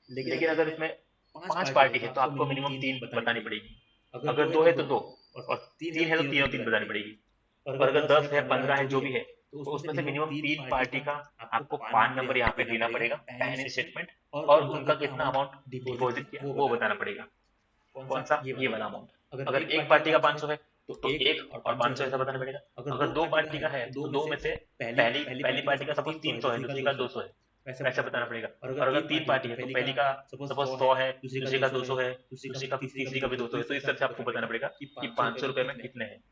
लेकिन अगर इसमें 5 पार्टी है तो आपको मिनिमम 3 बतानी पड़ेगी। अगर 2 है तो 2, और 3 है तो तीनों 3 बतानी पड़ेगी। और अगर 10 है 15 है जो भी है, तो उसमें से मिनिमम 3 पार्टी का आपको पान नंबर यहाँ पे देना पड़ेगा, पैन स्टेटमेंट, और उनका कितना अमाउंट डिपॉजिट किया वो बताना पड़ेगा। कौन सा? ये वाला अमाउंट। अगर एक पार्टी का 500 है तो 1 और 500 ऐसा बताना पड़ेगा। अगर दो पार्टी का है तो दो में से पहली पार्टी का सपोज 300 है, दूसरी का 200 है, ऐसा बताना पड़ेगा। और अगर 3 पार्टी है तो पहली का सपोज 100 है, दूसरी का 200 है, तीसरी का भी 200 है, तो इस तरह से आपको बताना पड़ेगा कि 500 रुपए में कितने हैं।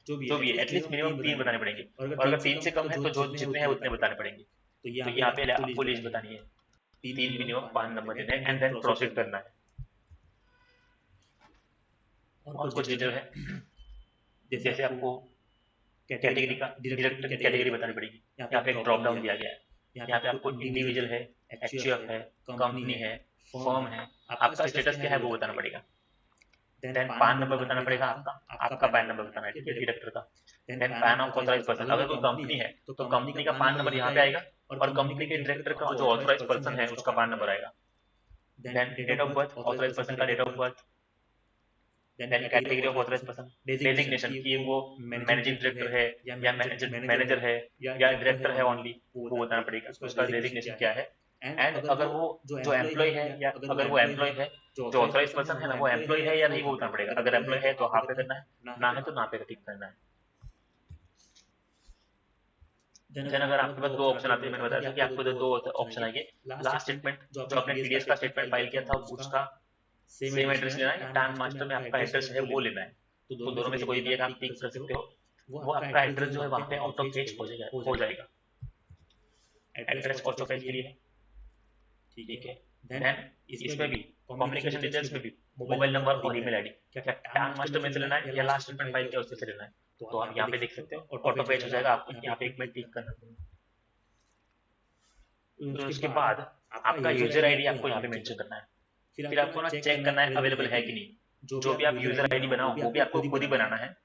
जो भी है एटलीस्ट मिनिमम 3 बताने पड़ेंगे, और अगर 3 से कम है तो जो जितने हैं उतने बताने पड़ेंगे। तो यहाँ पे आपको लिस्ट बतानी है, 3 मिनिमम पान नंबर देने हैं, एंड देन प्रोसीड करना है। और कुछ डिटेल है, जैसे आपको कैटेगरी का डायरेक्टर की कैटेगरी बतानी पड़ेगी। यहाँ पे एक ड्रॉप डाउन दिया गया है, यहाँ पे आपको इंडिविजुअल है, HUF है, कंपनी है, फर्म है, आपका स्टेटस क्या है वो बताना पड़ेगा। देन पैन नंबर बताना पड़ेगा आपका पैन नंबर बताना है, ठीक है, डायरेक्टर का। Then PAN of authorise person, अगर कोई कंपनी है तो कंपनी का पैन नंबर यहाँ पे आएगा, और कंपनी के डायरेक्टर का जो ऑथराइज पर्सन है उसका पैन नंबर आएगा। Then date of birth, authorise person का date of birth. Then category of authorise person, designation कि वो मैनेजिंग डायरेक्टर है या मैनेजर है या डायरेक्टर है ओनली, वो बताना पड़ेगा उसका डेजिग्नेशन क्या है। एंड अगर वो जो एम्प्लॉय है, या अगर वो एम्प्लॉय है, जो ऑथराइज पर्सन है ना वो एम्प्लॉय है या नहीं वो बताना पड़ेगा। अगर एम्प्लॉय है तो हाँ पे करना है, ना है तो ना पे टिक करना है। देन अगर आपके पास दो ऑप्शन आते हैं, मैंने बताया था कि आपको जो दो ऑप्शन आएंगे, लास्ट स्टेटमेंट जो आपने TDS का स्टेटमेंट फाइल किया था उसका सेम एड्रेस लेना है, या टाइम मास्टर में आपका एड्रेस है वो लेना है। तो दोनों में से कोई भी एक आप टिक कर सकते हो। वो आपका एड्रेस जो है वहाँ पे ऑटो पेज हो जाएगा। एड्रेस ऑटो पेज के लिए, ठीक है। देन इसमें भी कम्युनिकेशन डिटेल्स में भी मोबाइल नंबर और ईमेल आईडी क्या टाइम मास्टर में से लेना है या लास्ट स्टेटमेंट फाइल के उससे से लेना है, तो आप यहाँ पे देख सकते हो, ऑटो पेज हो जाएगा। आपको यहाँ पे एक मिनट क्लिक करना पड़ेगा। तो उसके बाद आपका यूजर आईडी आपको यहाँ पे मेंशन करना है। फिर आपको ना चेक करना है अवेलेबल है कि नहीं। जो भी आप यूजर आईडी बनाओ वो भी आपको खुद ही बनाना है,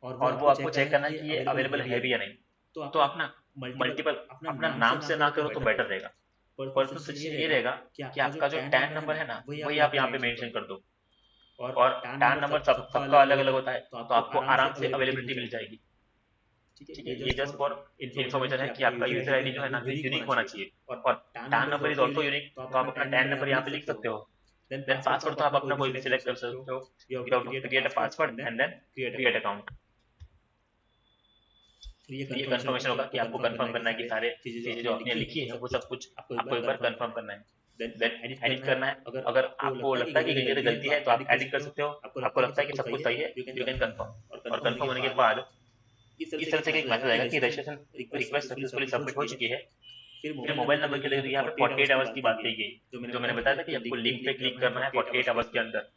और वो आपको चेक करना है कि ये अवेलेबल है भी या नहीं। तो आप ना मल्टीपल अपना नाम से ना करो तो बेटर रहेगा। पर्सनल सजेशन ये रहेगा कि आपका जो टैन नंबर है ना वही आप यहाँ पे मेंशन कर दो, और टैन नंबर सबका अलग अलग होता है, तो आपको आराम से अवेलेबिलिटी मिल जाएगी। ठीक है, ये जस्ट फॉर इन्फॉर्मेशन है कि आपका यूजर आईडी जो है ना यूनिक होना चाहिए, और tan number is also unique, तो आप अपना टैन नंबर यहाँ पे लिख सकते हो। देन पासवर्ड तो आप अपना कोई भी सिलेक्ट कर सकते हो। You have to create a password and then create account. ये कंफर्मेशन होगा कि आपको कंफर्म करना है कि सारे चीजें जो आपने लिखी है वो सब कुछ आपको एक बार कंफर्म करना है। देन एडिट करना है। अगर आपको लगता है कि कहीं गलती है तो आप एडिट कर सकते हो। आपको लगता है कि सब कुछ सही है, यू कैन कंफर्म। और कंफर्म होने के बाद इस तरह से एक मैसेज आएगा कि रजिस्ट्रेशन रिक्वेस्ट सक्सेसफुली सबमिट हो चुकी है। फिर मोबाइल नंबर के लिए यहाँ पे 48 आवर्स की बात कही गई, जो मैंने बताया था कि आपको लिंक पे क्लिक करना है 48 आवर्स के अंदर।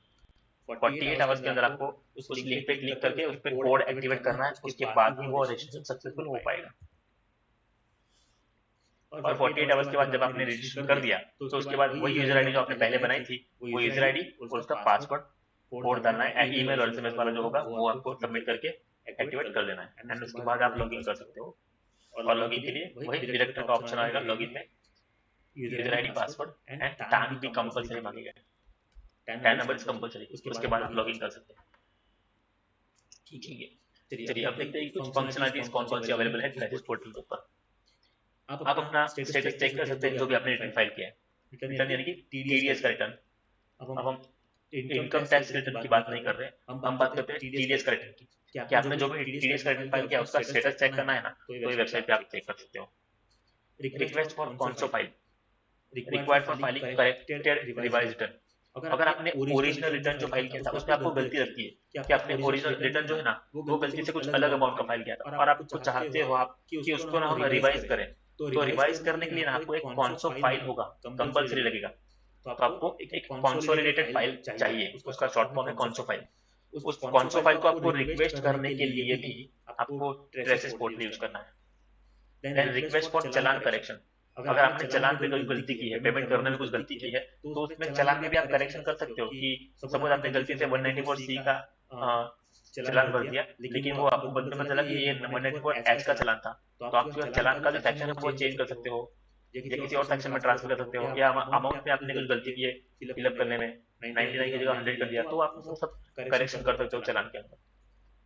48 आवर्स के अंदर आपको उस लिंक पे क्लिक करके उस पर कोड एक्टिवेट करना है, उसके बाद ही वो रजिस्ट्रेशन सक्सेसफुल हो पाएगा। और 48 आवर्स के बाद जब आपने रजिस्टर कर दिया तो उसके बाद वही यूजर आईडी जो आपने पहले बनाई थी, वो यूजर आईडी और उसका पासवर्ड कोड डालना है, ईमेल और एसएमएस वाला जो होगा वो आपको सबमिट करके एक्टिवेट कर देना है, एंड उसके बाद आप लॉगिन कर सकते हो। और लॉगिन के लिए वही डायरेक्टर का ऑप्शन आएगा लॉगिन में, user ID password and time भी कंपलसरी मांगेगा, 10 नंबर्स कंपलसरी, उसके बाद आप लॉगिन कर सकते हैं। ठीक है, चलिए अब देखते हैं कुछ फंक्शनलिटीज कौन कौन सी अवेलेबल है क्राइसिस पोर्टल के ऊपर। आप अपना स्टेटस चेक कर सकते हैं जो भी आपने रिटर्न फाइल किया है, रिटर्न यानी कि टीडीएस का रिटर्न। अब हम इनकम टैक्स रिटर्न की बात नहीं कर रहे, हम बात करते हैं टीडीएस का रिटर्न की, कि आपने जो भी टीडीएस का रिटर्न फाइल किया उसका स्टेटस चेक करना है ना, तो ये वेबसाइट पे आप चेक कर सकते हो। Request for conso file, required for filing corrected revise return. अगर आपने ओरिजिनल रिटर्न जो फाइल किया था उसमें आपको गलती लगती है कि आपने ओरिजिनल रिटर्न जो है ना वो गलती से कुछ अलग अमाउंट का फाइल किया था और आप चाहते हो आप कि उसको ना हम रिवाइज करें, तो रिवाइज करने के लिए ना आपको एक कॉन्सो फाइल होगा, कंपलसरी लगेगा। तो आपको एक कंसोलिडेटेड फाइल चाहिए, उसका शॉर्ट फॉर्म है कॉन्सो फाइल। उस कॉन्सो फाइल को आपको रिक्वेस्ट करने के लिए भी आपको ट्रेसेस पोर्टल यूज करना है। Then request for challan correction, अगर आपने चालान पे कोई गलती की है, पेमेंट करने में कुछ गलती की है, तो उसमें चालान में भी आप करेक्शन कर सकते हो कि सपोज आपने गलती से 194C का चालान भर दिया, लेकिन वो आपको बाद में पता चला कि ये 194H का चालान था, तो आप जो चालान का जो सेक्शन है वो चेंज कर सकते हो या किसी और सेक्शन में ट्रांसफर कर सकते हो, या अमाउंट में आपने कुछ गलती की है फिलअप करने में, 99 की जगह 100 कर दिया, तो आप वो सब करेक्शन कर सकते हो चालान के अंदर।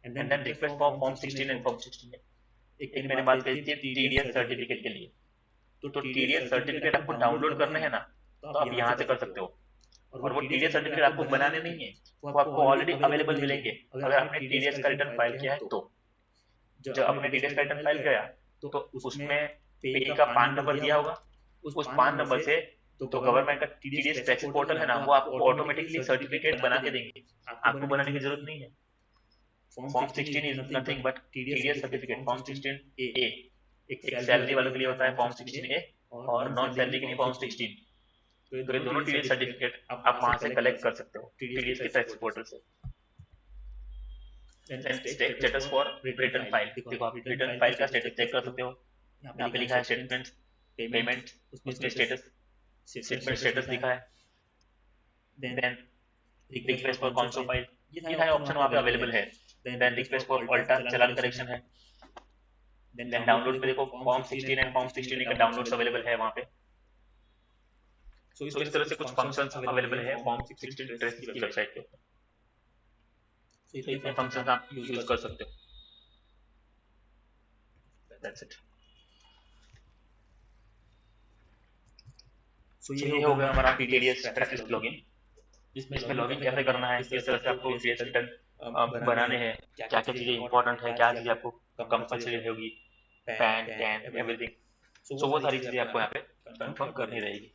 And then request for form 16 and form 16, एक मैंने बात कही थी टीडीएस सर्टिफिकेट के लिए, तो टीडीएस सर्टिफिकेट आपको डाउनलोड करने हैं ना, तो आप यहाँ से कर सकते हो। और वो टीडीएस सर्टिफिकेट आपको बनाने नहीं है, वो आपको ऑलरेडी अवेलेबल मिलेंगे अगर आपने टीडीएस का रिटर्न फाइल किया है। तो जब आपने टीडीएस का रिटर्न फाइल किया तो उसमें पे का पान नंबर दिया होगा, उस पान नंबर से तो गवर्नमेंट का टीडीएस टैक्स पोर्टल है ना वो आपको ऑटोमेटिकली सर्टिफिकेट बना के देंगे, आपको बनाने की जरूरत नहीं है। Form 16 is nothing but TDS certificate. Form 16 ए एक सैलरी वालों के लिए होता है फॉर्म 16 ए, और नॉन सैलरी के लिए फॉर्म 16। तो ये दोनों टीडीएस सर्टिफिकेट आप वहां से कलेक्ट कर सकते हो टीडीएस के टैक्स पोर्टल से। Then status for return file, देखो आप रिटर्न फाइल का स्टेटस चेक कर सकते हो, यहाँ पे लिखा है स्टेटमेंट पेमेंट, उसमें स्टेटस स्टेटमेंट स्टेटस लिखा है। Then request for conso file, ये सारे ऑप्शन वहाँ पे अवेलेबल है। देन रिक्वेस्ट फॉर अल्टा चालान करेक्शन है। देन डाउनलोड पे देखो फॉर्म 16 एंड फॉर्म 16 का डाउनलोड्स अवेलेबल है वहाँ पे। तो इस तरह से कुछ फंक्शंस अवेलेबल है फॉर्म 16 ट्रेसिस की वेबसाइट के ऊपर। तो इतने फंक्शंस आप यूज कर सकते हो। That's it. सो ये हो गया हमारा टीडीएस ट्रेसिस लॉगिन। इसमें लॉगिन कैसे करना है, किस तरह से आपको टीडीएस रिटर्न बनाने हैं, क्या क्या चीज़ें इंपॉर्टेंट है, क्या चीज़ें आपको कंपलसरी होगी, पैन कैन एवरीथिंग, सो वो सारी चीज़ें आपको यहाँ पे कंफर्म करनी रहेगी।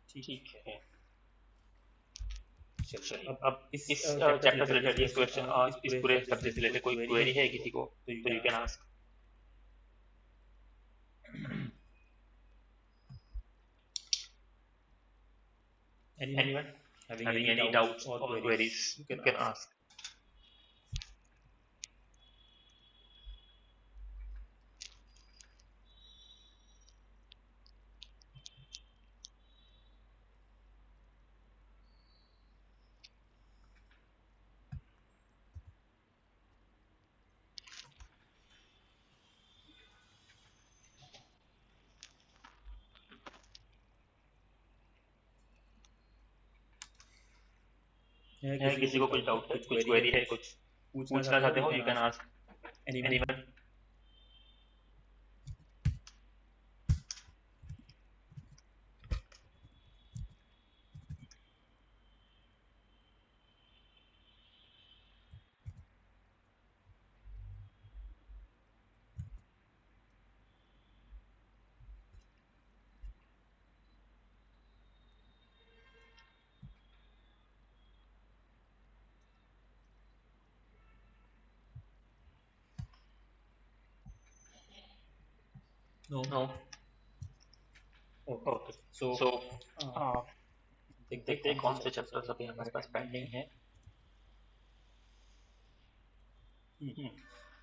ठीक है, चलिए अब इस चैप्टर से रिलेटेड इस क्वेश्चन इस पूरे सब्जेक्ट से रिलेटेड कोई क्वेरी है किसी को, तो you can ask. Anyone having any doubts or queries, you can ask. किसी को कुछ डाउट है, कुछ क्वेरी है, कुछ पूछना चाहते हो, you can ask anyone. No. Okay. So देखते हैं कौन से चैप्टर्स अभी हमारे पास पेंडिंग है।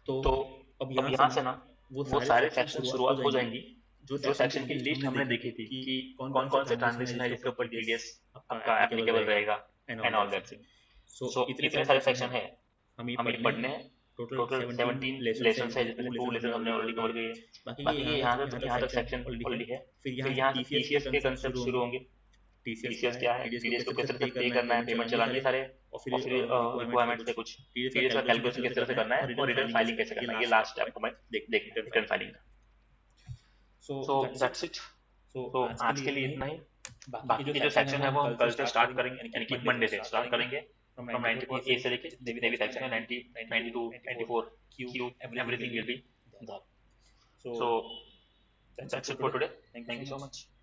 तो तो अब अब यहाँ यहाँ से से ना ना वो वो सारे सारे सेक्शन सेक्शन शुरुआत हो शुरुआत हो जाएंगी। जाएंगी। जो जो सेक्शन की सेक्शन की लिस्ट लिस्ट हमने हमने देखी देखी थी थी कि कि कौन कौन कौन से ट्रांजिशन है ट्रांजिशन है जिसके जिसके ऊपर ऊपर टीडीएस टीडीएस आपका आपका एप्लीकेबल एप्लीकेबल रहेगा रहेगा and and all all that that thing. Thing. So so इतने इतने सारे सारे सेक्शन है, सेक्शन है, हम ये हमें पढ़ने पढ़ने हैं। टोटल टोटल 17 17 लेसन्स है लेसन है, जिसमें जिसमें टू से लेसन 2 हमने लेसन हमने ऑलरेडी कवर ऑलरेडी किए। कवर किए। बाकी ये बाकी ये यहाँ तक सेक्शन सेक्शन ऑलरेडी है। ऑलरेडी है। फिर फिर यहाँ से यहाँ से टीसीएस के टीसीएस के कंसेप्ट शुरू कंसेप्ट शुरू होंगे। होंगे। टीसीएस क्या टीसीएस है, क्या है, टीडीएस को टीडीएस को किस तरह किस से तरह पे से पे करना है, करना है, पेमेंट पेमेंट चलानी है चलानी है सारे। सारे। और फिर और फिर रिक्वायरमेंट्स है रिक्वायरमेंट्स कुछ। है कुछ। टीडीएस का टीडीएस का कैलकुलेशन किस कैलकुलेशन तरह से किस तरह से करना है करना और है रिटर्न और रिटर्न फाइलिंग कैसे फाइलिंग करना कैसे है, ये करना है, ये लास्ट लास्ट स्टेप स्टेप हमें हमें देखना है देखना है, रिटर्न रिटर्न फाइलिंग का। फाइलिंग का। So so that's it. That's it. So तो आज के आज लिए के लिए इतना ही। इतना ही। बाकी के बाकी जो के जो सेक्शन है सेक्शन वो है हम वो हम कल से कल से स्टार्ट स्टार्ट करेंगे, करेंगे, यानी कि यानी कि मंडे से मंडे से स्टार्ट स्टार्ट करेंगे। करेंगे। फ्रॉम फ्रॉम 94 ए 94 से ए से लेके लेके जितने जितने भी भी सेक्शन सेक्शन है है 90, 90, 92, 92, 94, 94, Q, Q, everything will everything be will be there. there. So So that's it that's for it for today. today. Thank you Thank so you so much. much.